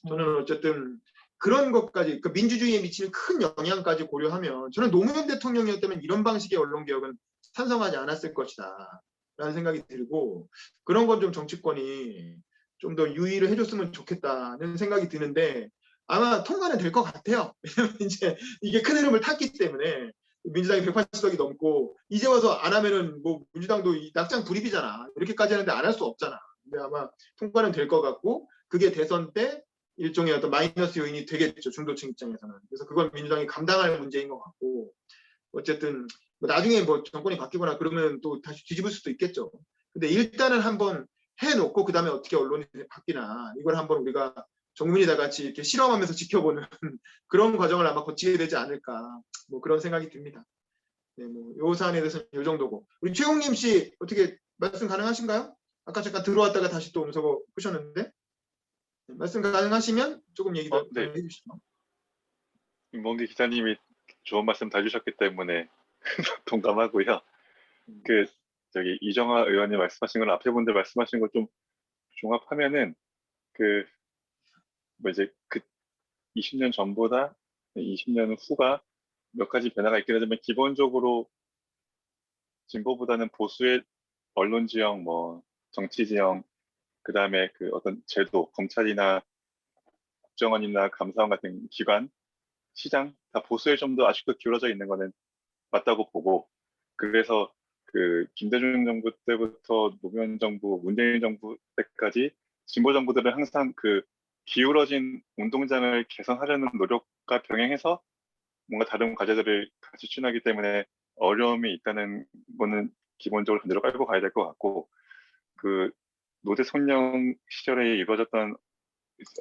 A: 저는 어쨌든 그런 것까지, 그 민주주의에 미치는 큰 영향까지 고려하면 저는 노무현 대통령이었다면 이런 방식의 언론개혁은 찬성하지 않았을 것이다 라는 생각이 들고 그런 건 좀 정치권이 좀 더 유의를 해줬으면 좋겠다는 생각이 드는데 아마 통과는 될 것 같아요. 왜냐면 이제 이게 큰 흐름을 탔기 때문에 민주당이 180석이 넘고 이제 와서 안 하면은 뭐 민주당도 낙장 불입이잖아. 이렇게까지 하는데 안 할 수 없잖아. 근데 아마 통과는 될 것 같고 그게 대선 때 일종의 어떤 마이너스 요인이 되겠죠. 중도층 입장에서는. 그래서 그건 민주당이 감당할 문제인 것 같고 어쨌든 뭐 나중에 뭐 정권이 바뀌거나 그러면 또 다시 뒤집을 수도 있겠죠. 근데 일단은 한번 해놓고 그 다음에 어떻게 언론이 바뀌나 이걸 한번 우리가 정문이 다 같이 이렇게 실험하면서 지켜보는 그런 과정을 아마 거치게 되지 않을까 뭐 그런 생각이 듭니다. 네, 뭐 요 사안에 대해서는 이 정도고 우리 최홍님 씨 어떻게 말씀 가능하신가요? 아까 잠깐 들어왔다가 다시 또 음소거 끄셨는데 네, 말씀 가능하시면 조금 얘기 더
F: 네.
A: 해주시죠.
F: 임봉기 기자님이 좋은 말씀 다 주셨기 때문에 동감하고요. 그 저기 이정화 의원님 말씀하신 건 앞에 분들 말씀하신 거 좀 종합하면은 그 뭐 이제 그 20년 전보다 20년 후가 몇 가지 변화가 있긴 하지만 기본적으로 진보보다는 보수의 언론 지형, 뭐 정치 지형, 그 다음에 그 어떤 제도, 검찰이나 국정원이나 감사원 같은 기관, 시장 다 보수에 좀 더 아직도 기울어져 있는 거는 맞다고 보고 그래서 그 김대중 정부 때부터 노무현 정부, 문재인 정부 때까지 진보 정부들은 항상 그 기울어진 운동장을 개선하려는 노력과 병행해서 뭔가 다른 과제들을 같이 추진하기 때문에 어려움이 있다는 거는 기본적으로 그대로 깔고 가야 될 것 같고, 그 노 대통령 시절에 이루어졌던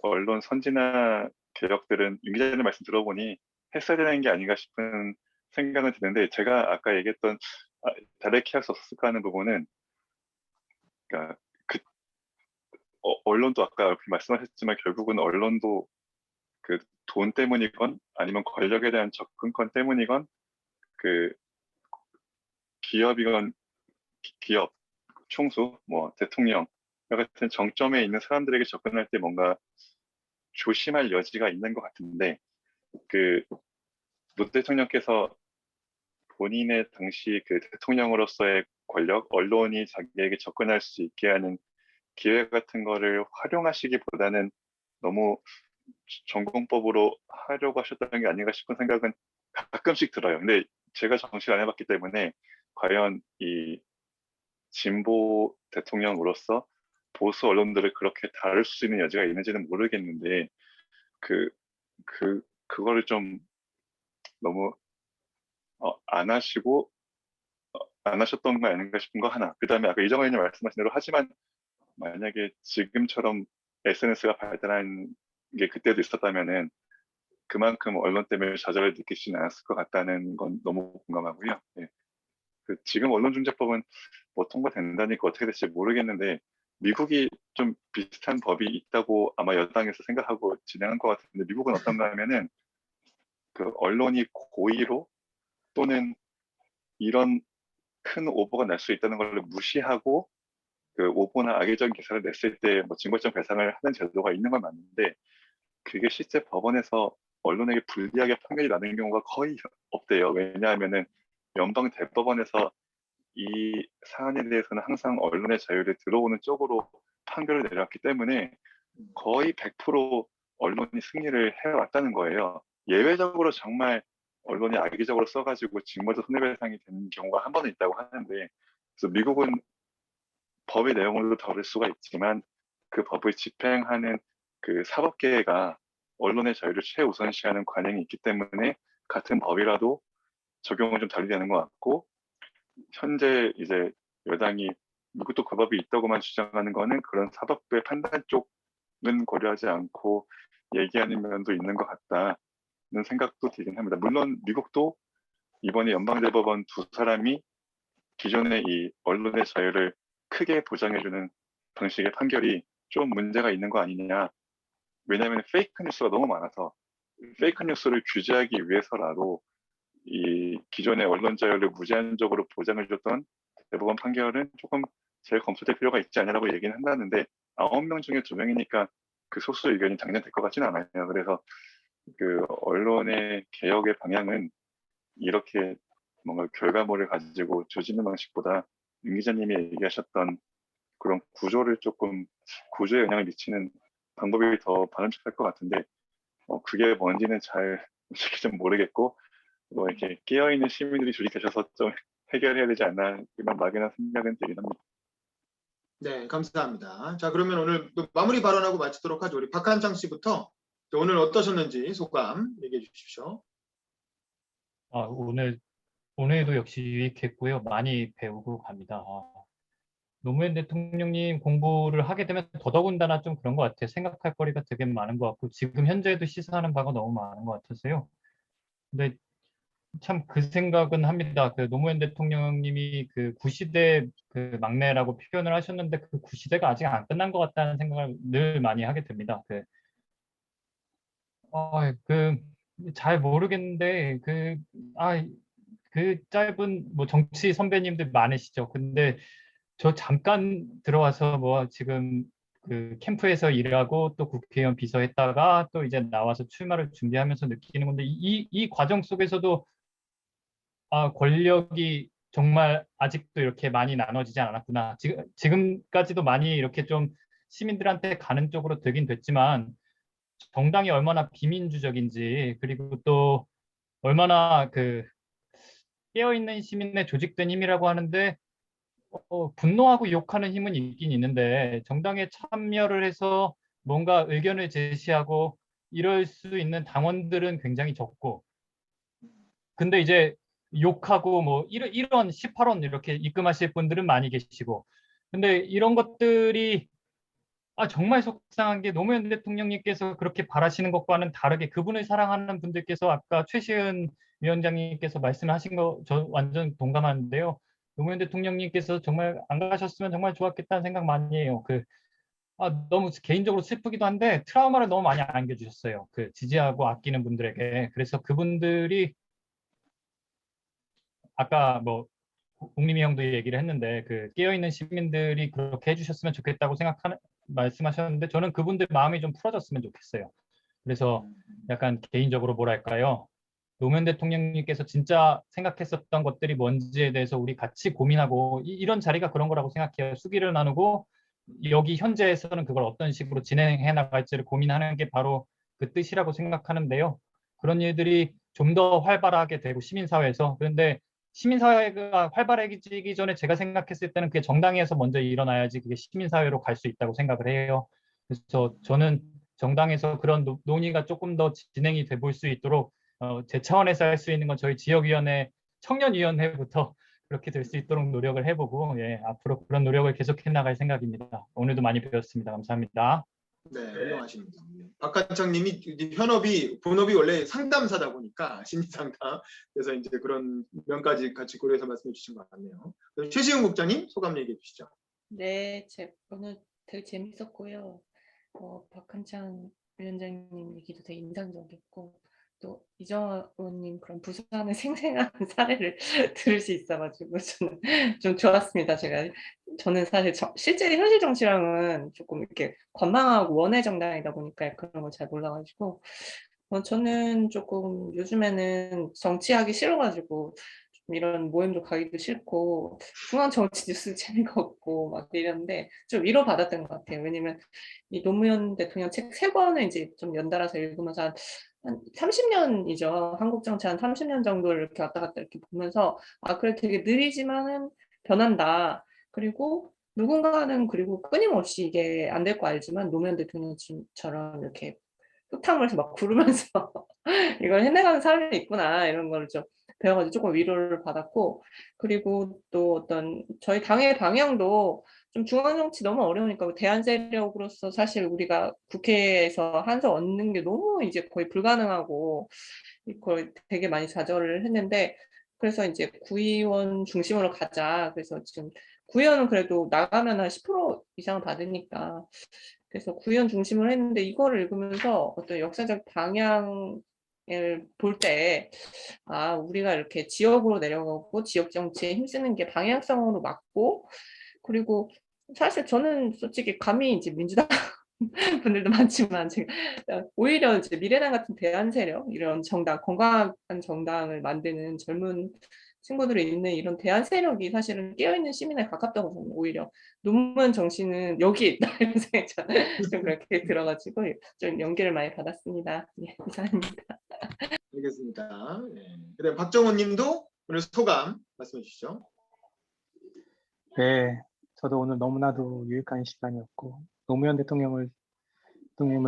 F: 언론 선진화 개혁들은 윤 기자님 말씀 들어보니 했어야 되는 게 아닌가 싶은 생각은 드는데, 제가 아까 얘기했던 다르게 할 수 없을까 하는 부분은, 그러니까 언론도 아까 이렇게 말씀하셨지만 결국은 언론도 그 돈 때문이건 아니면 권력에 대한 접근권 때문이건 그 기업이건 기업, 총수, 뭐 대통령 같은 정점에 있는 사람들에게 접근할 때 뭔가 조심할 여지가 있는 것 같은데, 그 노 대통령께서 본인의 당시 그 대통령으로서의 권력, 언론이 자기에게 접근할 수 있게 하는 기회 같은 거를 활용하시기보다는 너무 전공법으로 하려고 하셨던 게 아닌가 싶은 생각은 가끔씩 들어요. 근데 제가 정치를 안 해봤기 때문에 과연 이 진보 대통령으로서 보수 언론들을 그렇게 다룰 수 있는 여지가 있는지는 모르겠는데, 그거를 좀 너무 안 하시고 안 하셨던 거 아닌가 싶은 거 하나. 그 다음에 아까 이정환 의원님 말씀하신 대로, 하지만 만약에 지금처럼 SNS가 발달한 게 그때도 있었다면은 그만큼 언론 때문에 좌절을 느끼지는 않았을 것 같다는 건 너무 공감하고요. 예. 지금 언론중재법은 뭐 통과된다니까 어떻게 될지 모르겠는데, 미국이 좀 비슷한 법이 있다고 아마 여당에서 생각하고 진행한 것 같은데, 미국은 어떤가 하면은 그 언론이 고의로 또는 이런 큰 오보가 날 수 있다는 걸 무시하고 그 오보나 악의적인 기사를 냈을 때 뭐 징벌적 배상을 하는 제도가 있는 건 맞는데, 그게 실제 법원에서 언론에게 불리하게 판결이 나는 경우가 거의 없대요. 왜냐하면은 연방 대법원에서 이 사안에 대해서는 항상 언론의 자유를 들어오는 쪽으로 판결을 내렸기 때문에 거의 100% 언론이 승리를 해왔다는 거예요. 예외적으로 정말 언론이 악의적으로 써가지고 징벌적 손해배상이 되는 경우가 한 번은 있다고 하는데, 그래서 미국은 법의 내용으로 다를 수가 있지만 그 법을 집행하는 그 사법계가 언론의 자유를 최우선시하는 관행이 있기 때문에 같은 법이라도 적용은 좀 다르게 되는 것 같고, 현재 이제 여당이 미국도 그 법이 있다고만 주장하는 거는 그런 사법부의 판단 쪽은 고려하지 않고 얘기하는 면도 있는 것 같다는 생각도 들긴 합니다. 물론 미국도 이번에 연방대법원 두 사람이 기존의 이 언론의 자유를 크게 보장해주는 방식의 판결이 좀 문제가 있는 거 아니냐. 왜냐하면 페이크 뉴스가 너무 많아서 페이크 뉴스를 규제하기 위해서라도 이 기존의 언론 자유를 무제한적으로 보장해줬던 대법원 판결은 조금 재검토될 필요가 있지 않냐라고 얘기는 한다는데, 9명 중에 2명이니까 그 소수 의견이 당연될 것 같지는 않아요. 그래서 그 언론의 개혁의 방향은 이렇게 뭔가 결과물을 가지고 조지는 방식보다 윤 기자님이 얘기하셨던 그런 구조를 조금 구조에 영향을 미치는 방법이 더 바람직할 것 같은데, 그게 뭔지는 잘 솔직히 좀 모르겠고, 뭐 이렇게 깨어있는 시민들이 줄이 계셔서 좀 해결해야 되지 않나, 이런 막연한 생각은 들긴 합니다.
A: 네, 감사합니다. 자, 그러면 오늘 또 마무리 발언하고 마치도록 하죠. 우리 박한창 씨부터 오늘 어떠셨는지 소감 얘기해 주십시오.
B: 오늘도 역시 유익했고요. 많이 배우고 갑니다. 노무현 대통령님 공부를 하게 되면 더더군다나 좀 그런 것 같아요. 생각할 거리가 되게 많은 것 같고, 지금 현재도 시사하는 바가 너무 많은 것 같아서요. 근데 참 그 생각은 합니다. 그 노무현 대통령님이 그 구시대 그 막내라고 표현을 하셨는데, 그 구시대가 아직 안 끝난 것 같다는 생각을 늘 많이 하게 됩니다. 잘 모르겠는데, 그 짧은 뭐 정치 선배님들 많으시죠. 근데 저 잠깐 들어와서 뭐 지금 그 캠프에서 일하고 또 국회의원 비서했다가 또 이제 나와서 출마를 준비하면서 느끼는 건데, 이 과정 속에서도 권력이 정말 아직도 이렇게 많이 나눠지지 않았구나. 지금까지도 많이 이렇게 좀 시민들한테 가는 쪽으로 되긴 됐지만, 정당이 얼마나 비민주적인지, 그리고 또 얼마나 그 깨어있는 시민의 조직된 힘이라고 하는데, 분노하고 욕하는 힘은 있긴 있는데, 정당에 참여를 해서 뭔가 의견을 제시하고 이럴 수 있는 당원들은 굉장히 적고, 근데 이제 욕하고 뭐 이런 1원, 18원 이렇게 입금하실 분들은 많이 계시고, 근데 이런 것들이 정말 속상한 게 노무현 대통령님께서 그렇게 바라시는 것과는 다르게 그분을 사랑하는 분들께서 아까 최시은 위원장님께서 말씀하신 거 저 완전 동감하는데요. 노무현 대통령님께서 정말 안 가셨으면 정말 좋았겠다는 생각 많이 해요. 너무 개인적으로 슬프기도 한데 트라우마를 너무 많이 안겨주셨어요. 그 지지하고 아끼는 분들에게. 그래서 그분들이 아까 뭐 웅림이 형도 얘기를 했는데 그 깨어있는 시민들이 그렇게 해주셨으면 좋겠다고 말씀하셨는데 저는 그분들 마음이 좀 풀어졌으면 좋겠어요. 그래서 약간 개인적으로 뭐랄까요? 노무현 대통령님께서 진짜 생각했었던 것들이 뭔지에 대해서 우리 같이 고민하고 이런 자리가 그런 거라고 생각해요. 수기를 나누고 여기 현재에서는 그걸 어떤 식으로 진행해 나갈지를 고민하는 게 바로 그 뜻이라고 생각하는데요. 그런 일들이 좀 더 활발하게 되고 시민사회에서, 그런데 시민사회가 활발해지기 전에 제가 생각했을 때는 그게 정당에서 먼저 일어나야지 그게 시민사회로 갈 수 있다고 생각을 해요. 그래서 저는 정당에서 그런 논의가 조금 더 진행이 돼 볼 수 있도록 제 차원에서 할 수 있는 건 저희 지역위원회, 청년위원회부터 그렇게 될 수 있도록 노력을 해보고, 예, 앞으로 그런 노력을 계속해 나갈 생각입니다. 오늘도 많이 배웠습니다. 감사합니다.
A: 네, 훌륭하십니다. 박한창님이 본업이 원래 상담사다 보니까 심리상담, 그래서 이제 그런 면까지 같이 고려해서 말씀해 주신 것 같네요. 최시영 국장님 소감 얘기해 주시죠.
C: 네, 오늘 되게 재밌었고요. 박한창 위원장님 얘기도 되게 인상적이었고, 또 이정화 의원님 그런 부산의 생생한 사례를 들을 수 있어가지고 저는 좀 좋았습니다. 저는 사실 실제 현실 정치랑은 조금 이렇게 관망하고 원외 정당이다 보니까 그런 걸 잘 몰라가지고 저는 조금 요즘에는 정치하기 싫어가지고 좀 이런 모임도 가기도 싫고 중앙 정치 뉴스 재미가 없고 막 이랬는데 좀 위로받았던 것 같아요. 왜냐면 이 노무현 대통령 책 3권을 이제 좀 연달아서 읽으면서 한 30년이죠. 한국 정치 한 30년 정도를 이렇게 왔다 갔다 이렇게 보면서 그래 되게 느리지만은 변한다. 그리고 누군가는 그리고 끊임없이 이게 안 될 거 알지만 노무현 대통령처럼 이렇게 흙탕물에서 막 구르면서 이걸 해내가는 사람이 있구나 이런 거를 좀 배워가지고 조금 위로를 받았고, 그리고 또 어떤 저희 당의 방향도 좀 중앙 정치 너무 어려우니까 대안 세력으로서 사실 우리가 국회에서 한석 얻는 게 너무 이제 거의 불가능하고 이걸 되게 많이 좌절을 했는데, 그래서 이제 구의원 중심으로 가자. 그래서 지금 구의원은 그래도 나가면 한 10% 이상을 받으니까 그래서 구의원 중심으로 했는데 이거를 읽으면서 어떤 역사적 방향을 볼 때 우리가 이렇게 지역으로 내려가고 지역 정치에 힘쓰는 게 방향성으로 맞고, 그리고 사실 저는 솔직히 감히 이제 민주당 분들도 많지만 제가 오히려 이제 미래당 같은 대안 세력 이런 정당, 건강한 정당을 만드는 젊은 친구들이 있는 이런 대안 세력이 사실은 깨어있는 시민에 가깝다고 저는 오히려 노무현 정신은 여기에 있다 이런 생각이 좀 그렇게 들어가지고 좀 연기를 많이 받았습니다. 네, 이상입니다.
A: 알겠습니다. 네. 그다음 박정호님도 오늘 소감 말씀해 주시죠.
D: 네, 저도 오늘 너무나도 유익한 시간이었고 노무현 대통령님을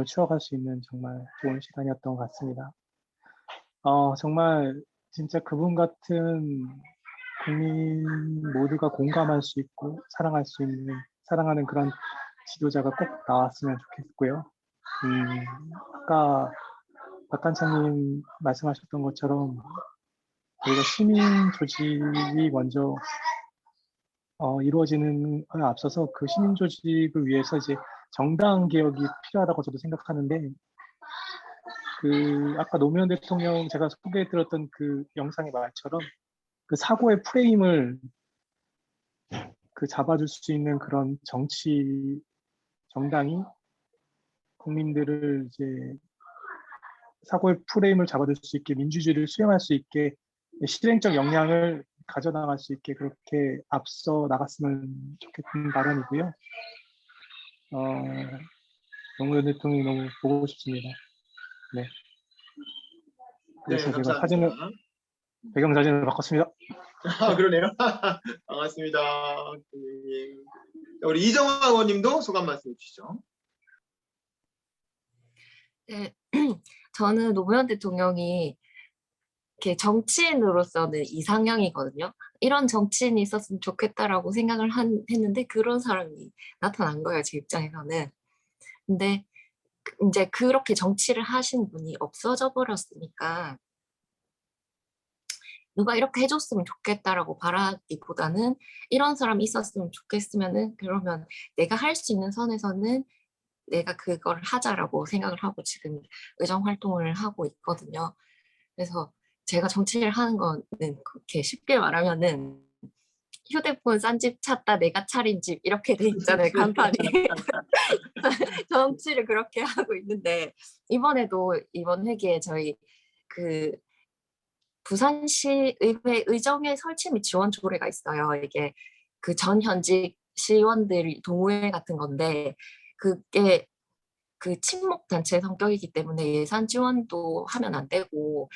D: 추억할 수 있는 정말 좋은 시간이었던 것 같습니다. 정말 진짜 그분 같은 국민 모두가 공감할 수 있고 사랑하는 그런 지도자가 꼭 나왔으면 좋겠고요. 아까 박한창님 말씀하셨던 것처럼 우리가 시민 조직이 먼저 이루어지는 것에 앞서서 그 시민 조직을 위해서 이제 정당 개혁이 필요하다고 저도 생각하는데, 아까 노무현 대통령 제가 소개해드렸던 그 영상의 말처럼 그 사고의 프레임을 잡아줄 수 있는 그런 정당이 국민들을 이제 사고의 프레임을 잡아줄 수 있게 민주주의를 수행할 수 있게 실행적 역량을 가져나갈 수 있게 그렇게 앞서 나갔으면 좋겠는 바람이고요. 노무현 대통령이 너무 보고 싶습니다. 네. 그래서
A: 네,
D: 제가
A: 감사합니다.
D: 배경사진을 바꿨습니다.
A: 그러네요. 반갑습니다. 선생님. 우리 이정화 의원님도 소감 말씀해 주시죠.
E: 네, 저는 노무현 대통령이 이렇게 정치인으로서는 이상형이거든요. 이런 정치인이 있었으면 좋겠다라고 생각을 했는데 그런 사람이 나타난 거예요, 제 입장에서는. 근데 이제 그렇게 정치를 하신 분이 없어져 버렸으니까 누가 이렇게 해줬으면 좋겠다라고 바라기보다는 이런 사람이 있었으면 좋겠으면은 그러면 내가 할 수 있는 선에서는 내가 그걸 하자라고 생각을 하고 지금 의정 활동을 하고 있거든요. 그래서 제가 정치를 하는 거는 그렇게 쉽게 말하면은 휴대폰 싼 집 찾다 내가 차린 집 이렇게 돼 있잖아요, 간판이. 정치를 그렇게 하고 있는데 이번에도 이번 회기에 저희 그 부산시 의회 의정의 설치 및 지원 조례가 있어요. 이게 그 전 현직 시의원들 동호회 같은 건데 그게 그 친목 단체 성격이기 때문에 예산 지원도 하면 안 되고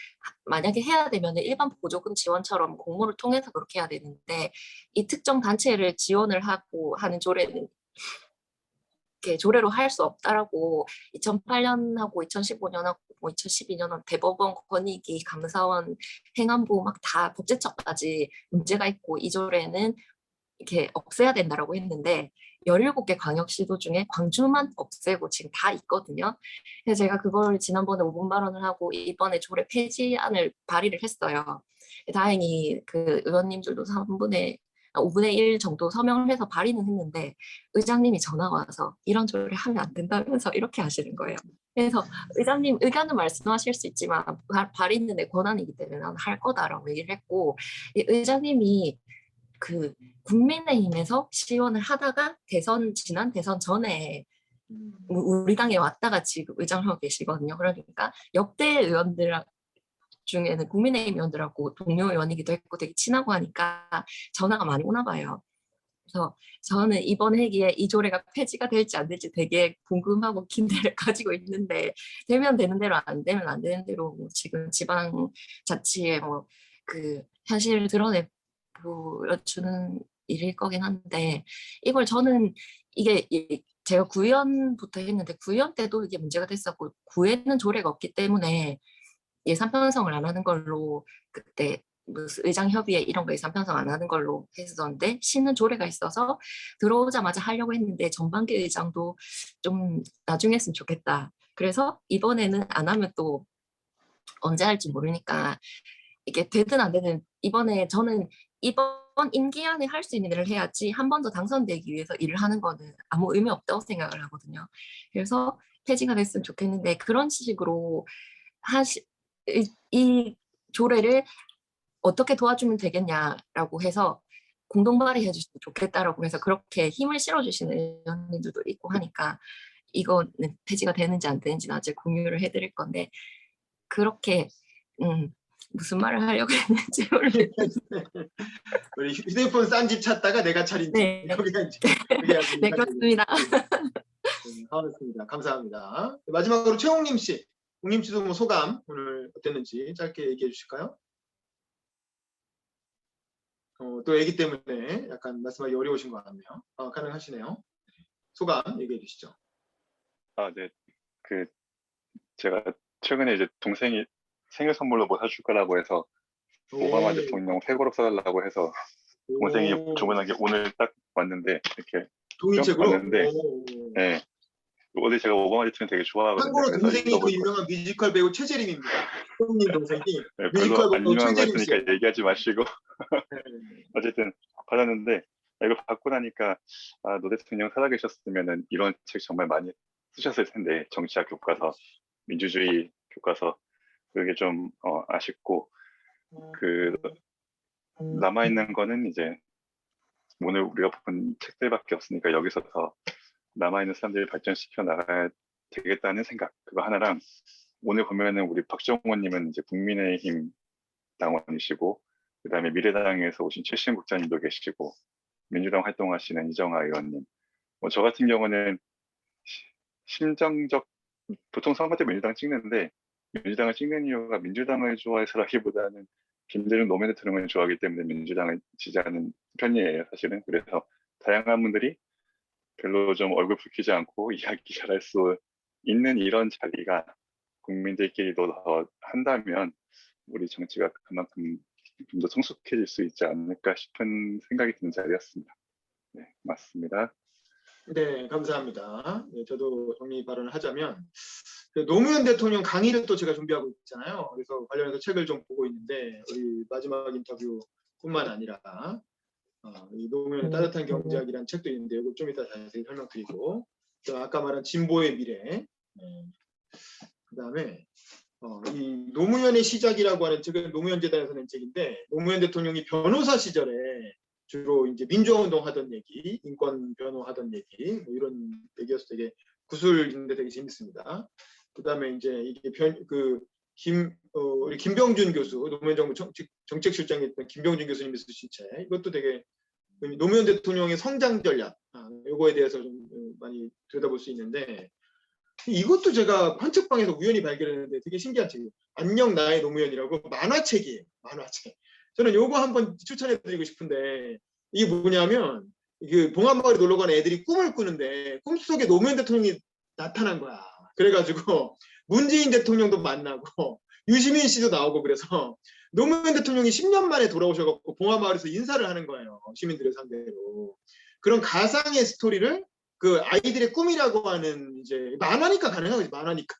E: 만약에 해야 되면 일반 보조금 지원처럼 공모를 통해서 그렇게 해야 되는데 이 특정 단체를 지원을 하고 하는 조례는 이렇게 조례로 할 수 없다라고 2008년하고 2015년하고 2012년은 대법원 권익위 감사원 행안부 막 다 법제처까지 문제가 있고 이 조례는 이렇게 없애야 된다라고 했는데 17개 광역시도 중에 광주만 없애고 지금 다 있거든요. 그래서 제가 그걸 지난번에 5분 발언을 하고 이번에 조례 폐지안을 발의를 했어요. 다행히 그 의원님들도 5분의 1 정도 서명을 해서 발의는 했는데 의장님이 전화 와서 이런 조례 하면 안 된다면서 이렇게 하시는 거예요. 그래서 의장님 의견은 말씀하실 수 있지만 발의는 내 권한이기 때문에 나는 할 거다라고 얘기를 했고 의장님이 그 국민의힘에서 시의원을 하다가 지난 대선 전에 우리 당에 왔다가 지금 의장을 하고 계시거든요. 그러니까 역대 의원들 중에는 국민의힘 의원들하고 동료 의원이기도 했고 되게 친하고 하니까 전화가 많이 오나 봐요. 그래서 저는 이번 회기에 이 조례가 폐지가 될지 안 될지 되게 궁금하고 기대를 가지고 있는데 되면 되는 대로 안 되면 안 되는 대로 뭐 지금 지방자치의 뭐 그 현실을 보여주는 일일 거긴 한데 이걸 저는 이게 제가 구의원부터 했는데 구의원 때도 이게 문제가 됐었고 구에는 조례가 없기 때문에 예산 편성을 안 하는 걸로 그때 무슨 의장협의회 이런 거 예산 편성 안 하는 걸로 했었는데 시는 조례가 있어서 들어오자마자 하려고 했는데 전반기 의장도 좀 나중에 했으면 좋겠다. 그래서 이번에는 안 하면 또 언제 할지 모르니까 이게 되든 안 되든 이번에 저는 이번 임기 안에 할 수 있는 일을 해야지 한 번 더 당선되기 위해서 일을 하는 거는 아무 의미 없다고 생각을 하거든요. 그래서 폐지가 됐으면 좋겠는데 그런 식으로 이 조례를 어떻게 도와주면 되겠냐라고 해서 공동 발의해 주시면 좋겠다라고 해서 그렇게 힘을 실어주시는 의원님들도 있고 하니까 이거는 폐지가 되는지 안 되는지 나중에 공유를 해드릴 건데 그렇게 무슨 말을 하려고 했는지 모르겠는데
A: 우리 휴대폰 싼 집 찾다가 내가 차린 집.
E: 네.
A: 거기가 이제 그게 아주
E: 네 그렇습니다.
A: 고맙습니다. 감사합니다. 마지막으로 최홍림 씨, 홍림 씨도 뭐 소감 오늘 어땠는지 짧게 얘기해 주실까요? 또 애기 때문에 약간 말씀하기 어려우신 것 같네요. 가능하시네요. 소감 얘기해 주시죠.
F: 네. 제가 최근에 이제 동생이 생일 선물로 뭐 사줄 거라고 해서 오바마 대통령 회고록 써달라고 해서 동생이 주문한 게 오늘 딱 왔는데 이렇게
A: 종이책으로?
F: 왔는데 네. 원래 제가 오바마 대통령 되게 좋아하거든요.
A: 참고로 동생이 그
F: 읽어볼
A: 유명한 뮤지컬 배우 최재림입니다. 형님 동생이
F: 네,
A: 뮤지컬
F: 별로 안
A: 배우
F: 유명한 거
A: 최재림 씨.
F: 같으니까 얘기하지 마시고
A: 네.
F: 어쨌든 받았는데 이거 받고 나니까 노 대통령 살아계셨으면 이런 책 정말 많이 쓰셨을 텐데 정치학 교과서, 민주주의 교과서 그게 좀 아쉽고 남아있는 거는 이제 오늘 우리가 본 책들밖에 없으니까 여기서 더 남아있는 사람들을 발전시켜 나가야 되겠다는 생각 그거 하나랑 오늘 보면은 우리 박정원님은 이제 국민의힘 당원이시고 그다음에 미래당에서 오신 최시은 국장님도 계시고 민주당 활동하시는 이정아 의원님 저 같은 경우는 심정적 보통 선거 때 민주당 찍는데 민주당을 찍는 이유가 민주당을 좋아해서라기보다는 김대중 노무현 대통령을 좋아하기 때문에 민주당을 지지하는 편이에요 사실은. 그래서 다양한 분들이 별로 좀 얼굴 붉히지 않고 이야기 잘할 수 있는 이런 자리가 국민들끼리도 더 한다면 우리 정치가 그만큼 좀 더 성숙해질 수 있지 않을까 싶은 생각이 드는 자리였습니다. 네, 맞습니다.
A: 네, 감사합니다. 네, 저도 정리 발언을 하자면 그 노무현 대통령 강의를 또 제가 준비하고 있잖아요. 그래서 관련해서 책을 좀 보고 있는데 우리 마지막 인터뷰뿐만 아니라 이 노무현의 따뜻한 경제학이라는 책도 있는데 이거 좀 이따 자세히 설명드리고 또 아까 말한 진보의 미래 그다음에 이 노무현의 시작이라고 하는 책은 노무현 재단에서 낸 책인데 노무현 대통령이 변호사 시절에 주로 이제 민주화운동 하던 얘기, 인권 변호하던 얘기 뭐 이런 얘기여서 되게 구술인데 되게 재밌습니다. 그다음에 이제 이게 우리 김병준 교수 노무현 정부 정책실장이 있던 김병준 교수님이 쓰신 책 이것도 되게 노무현 대통령의 성장 전략 이거에 대해서 좀 많이 들여다볼 수 있는데 이것도 제가 헌책방에서 우연히 발견했는데 되게 신기한 책이에요. 안녕 나의 노무현이라고 만화책이에요. 만화책. 저는 요거 한번 추천해드리고 싶은데 이게 뭐냐면 이게 봉화마을에 놀러 가는 애들이 꿈을 꾸는데 꿈속에 노무현 대통령이 나타난 거야. 그래가지고 문재인 대통령도 만나고 유시민 씨도 나오고 그래서 노무현 대통령이 10년 만에 돌아오셔갖고 봉화마을에서 인사를 하는 거예요. 시민들을 상대로. 그런 가상의 스토리를 그 아이들의 꿈이라고 하는 이제 만화니까 가능하지 만화니까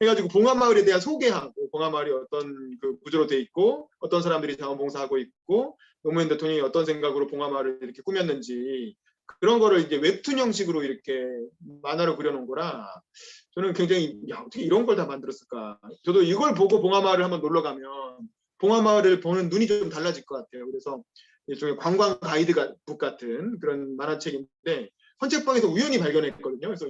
A: 해가지고 봉화마을에 대한 소개하고 봉화마을이 어떤 그 구조로 돼 있고 어떤 사람들이 자원봉사하고 있고 노무현 대통령이 어떤 생각으로 봉화마을을 이렇게 꾸몄는지 그런 거를 이제 웹툰 형식으로 이렇게 만화로 그려놓은 거라 저는 굉장히 야 어떻게 이런 걸 다 만들었을까. 저도 이걸 보고 봉화마을을 한번 놀러 가면 봉화마을을 보는 눈이 좀 달라질 것 같아요. 그래서 일종의 관광 가이드북 같은 그런 만화책인데 헌책방에서 우연히 발견했거든요. 그래서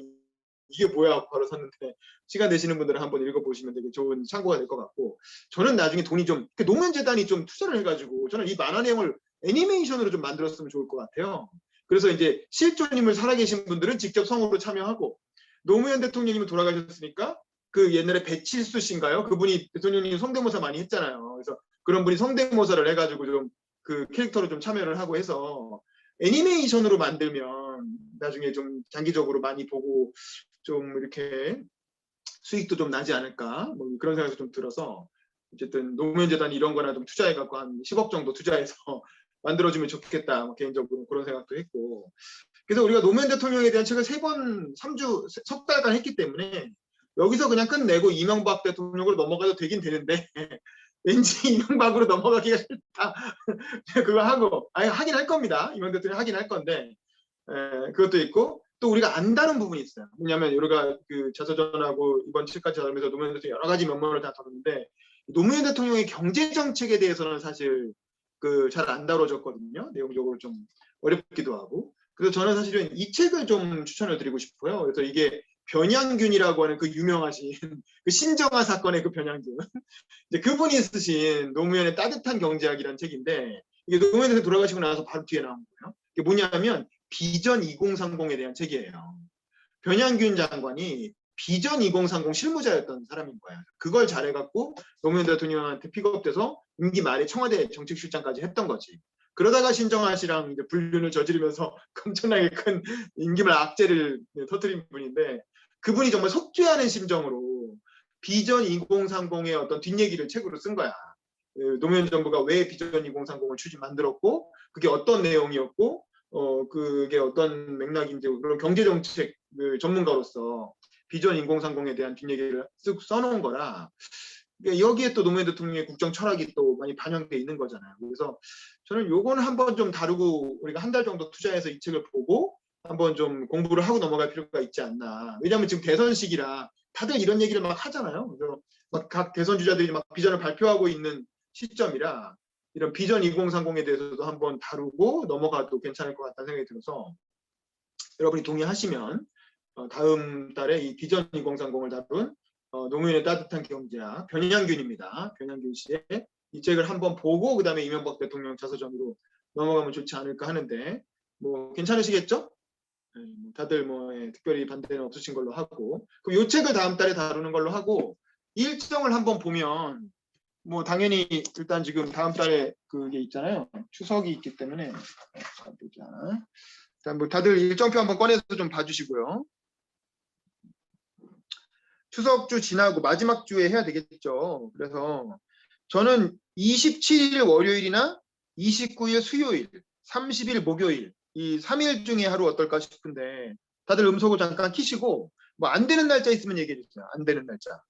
A: 이게 뭐야 하고 바로 샀는데 시간 되시는 분들은 한번 읽어보시면 되게 좋은 참고가 될 것 같고 저는 나중에 돈이 좀 노무현 재단이 좀 투자를 해가지고 저는 이 만화 내용을 애니메이션으로 좀 만들었으면 좋을 것 같아요. 그래서 이제 실존인물 살아계신 분들은 직접 성우로 참여하고 노무현 대통령님은 돌아가셨으니까 그 옛날에 배칠수 씨인가요? 그분이 대통령님 성대모사 많이 했잖아요. 그래서 그런 분이 성대모사를 해가지고 좀 그 캐릭터로 좀 참여를 하고 해서 애니메이션으로 만들면 나중에 좀 장기적으로 많이 보고 좀 이렇게 수익도 좀 나지 않을까 뭐 그런 생각이 좀 들어서 어쨌든 노무현 재단이 이런 거나 좀 투자해 갖고 한 10억 정도 투자해서 만들어주면 좋겠다 뭐 개인적으로 그런 생각도 했고 그래서 우리가 노무현 대통령에 대한 책을 3번 3주 석 달간 했기 때문에 여기서 그냥 끝내고 이명박 대통령으로 넘어가도 되긴 되는데 왠지 이명박으로 넘어가기가 싫다 그거 하고 아니 하긴 할 겁니다. 이명박 대통령 하긴 할 건데 그것도 있고 또 우리가 안다는 부분이 있어요. 왜냐하면 우리가 그 자서전하고 이번 책까지 다루면서 노무현 대통령 여러 가지 면모를 다 다뤘는데 노무현 대통령의 경제 정책에 대해서는 사실 그 잘 안 다뤄졌거든요. 내용적으로 좀 어렵기도 하고. 그래서 저는 사실은 이 책을 좀 추천을 드리고 싶어요. 그래서 이게 변양균이라고 하는 그 유명하신 그 신정아 사건의 그 변양균 이제 그분이 쓰신 노무현의 따뜻한 경제학이라는 책인데 이게 노무현 대통령 돌아가시고 나서 바로 뒤에 나온 거예요. 이게 뭐냐면 비전 2030에 대한 책이에요. 변양균 장관이 비전 2030 실무자였던 사람인 거예요. 그걸 잘해갖고 노무현 대통령한테 픽업돼서 임기 말에 청와대 정책실장까지 했던 거지. 그러다가 신정아 씨랑 이제 불륜을 저지르면서 엄청나게 큰 임기말 악재를 터뜨린 분인데 그분이 정말 속죄하는 심정으로 비전 2030의 어떤 뒷얘기를 책으로 쓴 거야. 노무현 정부가 왜 비전 2030을 만들었고 그게 어떤 내용이었고 그게 어떤 맥락인지 그런 경제정책 전문가로서 비전 2030에 대한 뒷얘기를 쓱 써놓은 거라 여기에 또 노무현 대통령의 국정 철학이 또 많이 반영돼 있는 거잖아요. 그래서 저는 요거는 한번 좀 다루고 우리가 한 달 정도 투자해서 이 책을 보고 한번 좀 공부를 하고 넘어갈 필요가 있지 않나. 왜냐하면 지금 대선 시기라 다들 이런 얘기를 막 하잖아요. 그래서 막 각 대선 주자들이 막 비전을 발표하고 있는 시점이라 이런 비전 2030에 대해서도 한번 다루고 넘어가도 괜찮을 것 같다는 생각이 들어서 여러분이 동의하시면 다음 달에 이 비전 2030을 다룬 노무현의 따뜻한 경제학 변양균입니다. 변양균 씨의 이 책을 한번 보고 그 다음에 이명박 대통령 자서전으로 넘어가면 좋지 않을까 하는데 뭐 괜찮으시겠죠? 다들 뭐 특별히 반대는 없으신 걸로 하고 그럼 이 책을 다음 달에 다루는 걸로 하고 일정을 한번 보면 뭐 당연히 일단 지금 다음 달에 그게 있잖아요. 추석이 있기 때문에 보자. 일단 뭐 다들 일정표 한번 꺼내서 좀 봐주시고요. 추석 주 지나고 마지막 주에 해야 되겠죠. 그래서 저는 27일 월요일이나 29일 수요일, 30일 목요일 이 3일 중에 하루 어떨까 싶은데 다들 음소거 잠깐 키시고 뭐 안 되는 날짜 있으면 얘기해 주세요. 안 되는 날짜.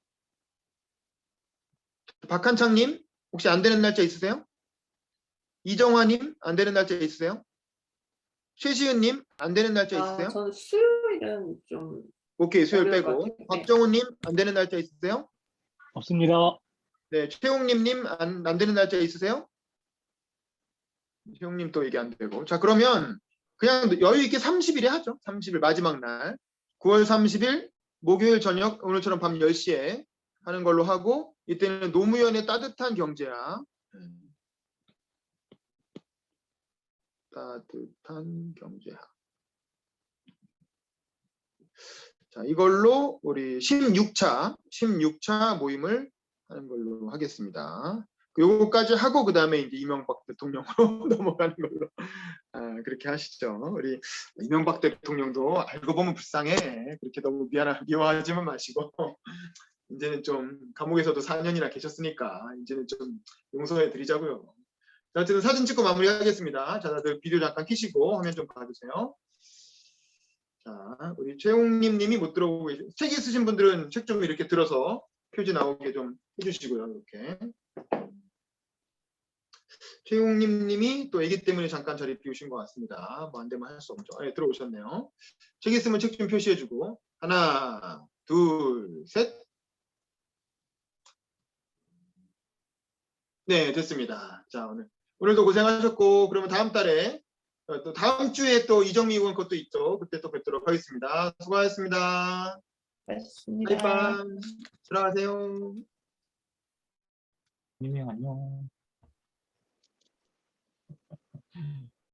A: 박한창님 혹시 안 되는 날짜 있으세요? 이정화님 안 되는 날짜 있으세요? 최시은님 안 되는 날짜 있으세요?
C: 저는 수요일은 좀
A: 오케이 수요일
C: 어려울 것
A: 빼고
C: 같아요. 네.
A: 박정우님 안 되는 날짜 있으세요?
D: 없습니다.
A: 네 최홍님님 안 되는 날짜 있으세요? 최홍님 또 얘기 안 되고 자 그러면 그냥 여유 있게 30일에 하죠. 30일 마지막 날 9월 30일 목요일 저녁 오늘처럼 밤 10시에 하는 걸로 하고 이때는 노무현의 따뜻한 경제학 따뜻한 경제학 자 이걸로 우리 16차 모임을 하는 걸로 하겠습니다. 요거까지 하고 그 다음에 이제 이명박 대통령으로 넘어가는 걸로 그렇게 하시죠. 우리 이명박 대통령도 알고 보면 불쌍해. 그렇게 너무 미워하지만 마시고 이제는 좀 감옥에서도 4년이나 계셨으니까 이제는 좀 용서해 드리자고요. 자, 어쨌든 사진 찍고 마무리하겠습니다. 자, 다들 비디오 잠깐 켜시고 화면 좀 봐주세요. 자, 우리 최홍님 님이 못 들어오고 계시고 책 있으신 분들은 책 좀 이렇게 들어서 표지 나오게 좀 해주시고요. 이렇게. 최용님 님이 또 애기 때문에 잠깐 자리 비우신 것 같습니다. 뭐 안 되면 할 수 없죠. 네, 들어오셨네요. 책 있으면 책 좀 표시해주고 하나, 둘, 셋. 네, 됐습니다. 자, 오늘도 고생하셨고 그러면 다음 달에 또 다음 주에 또 이정미 의원 것도 있죠. 그때 또 뵙도록 하겠습니다. 수고하셨습니다.
C: 맞습니다.
A: 하이밤 들어가세요.
B: 안녕.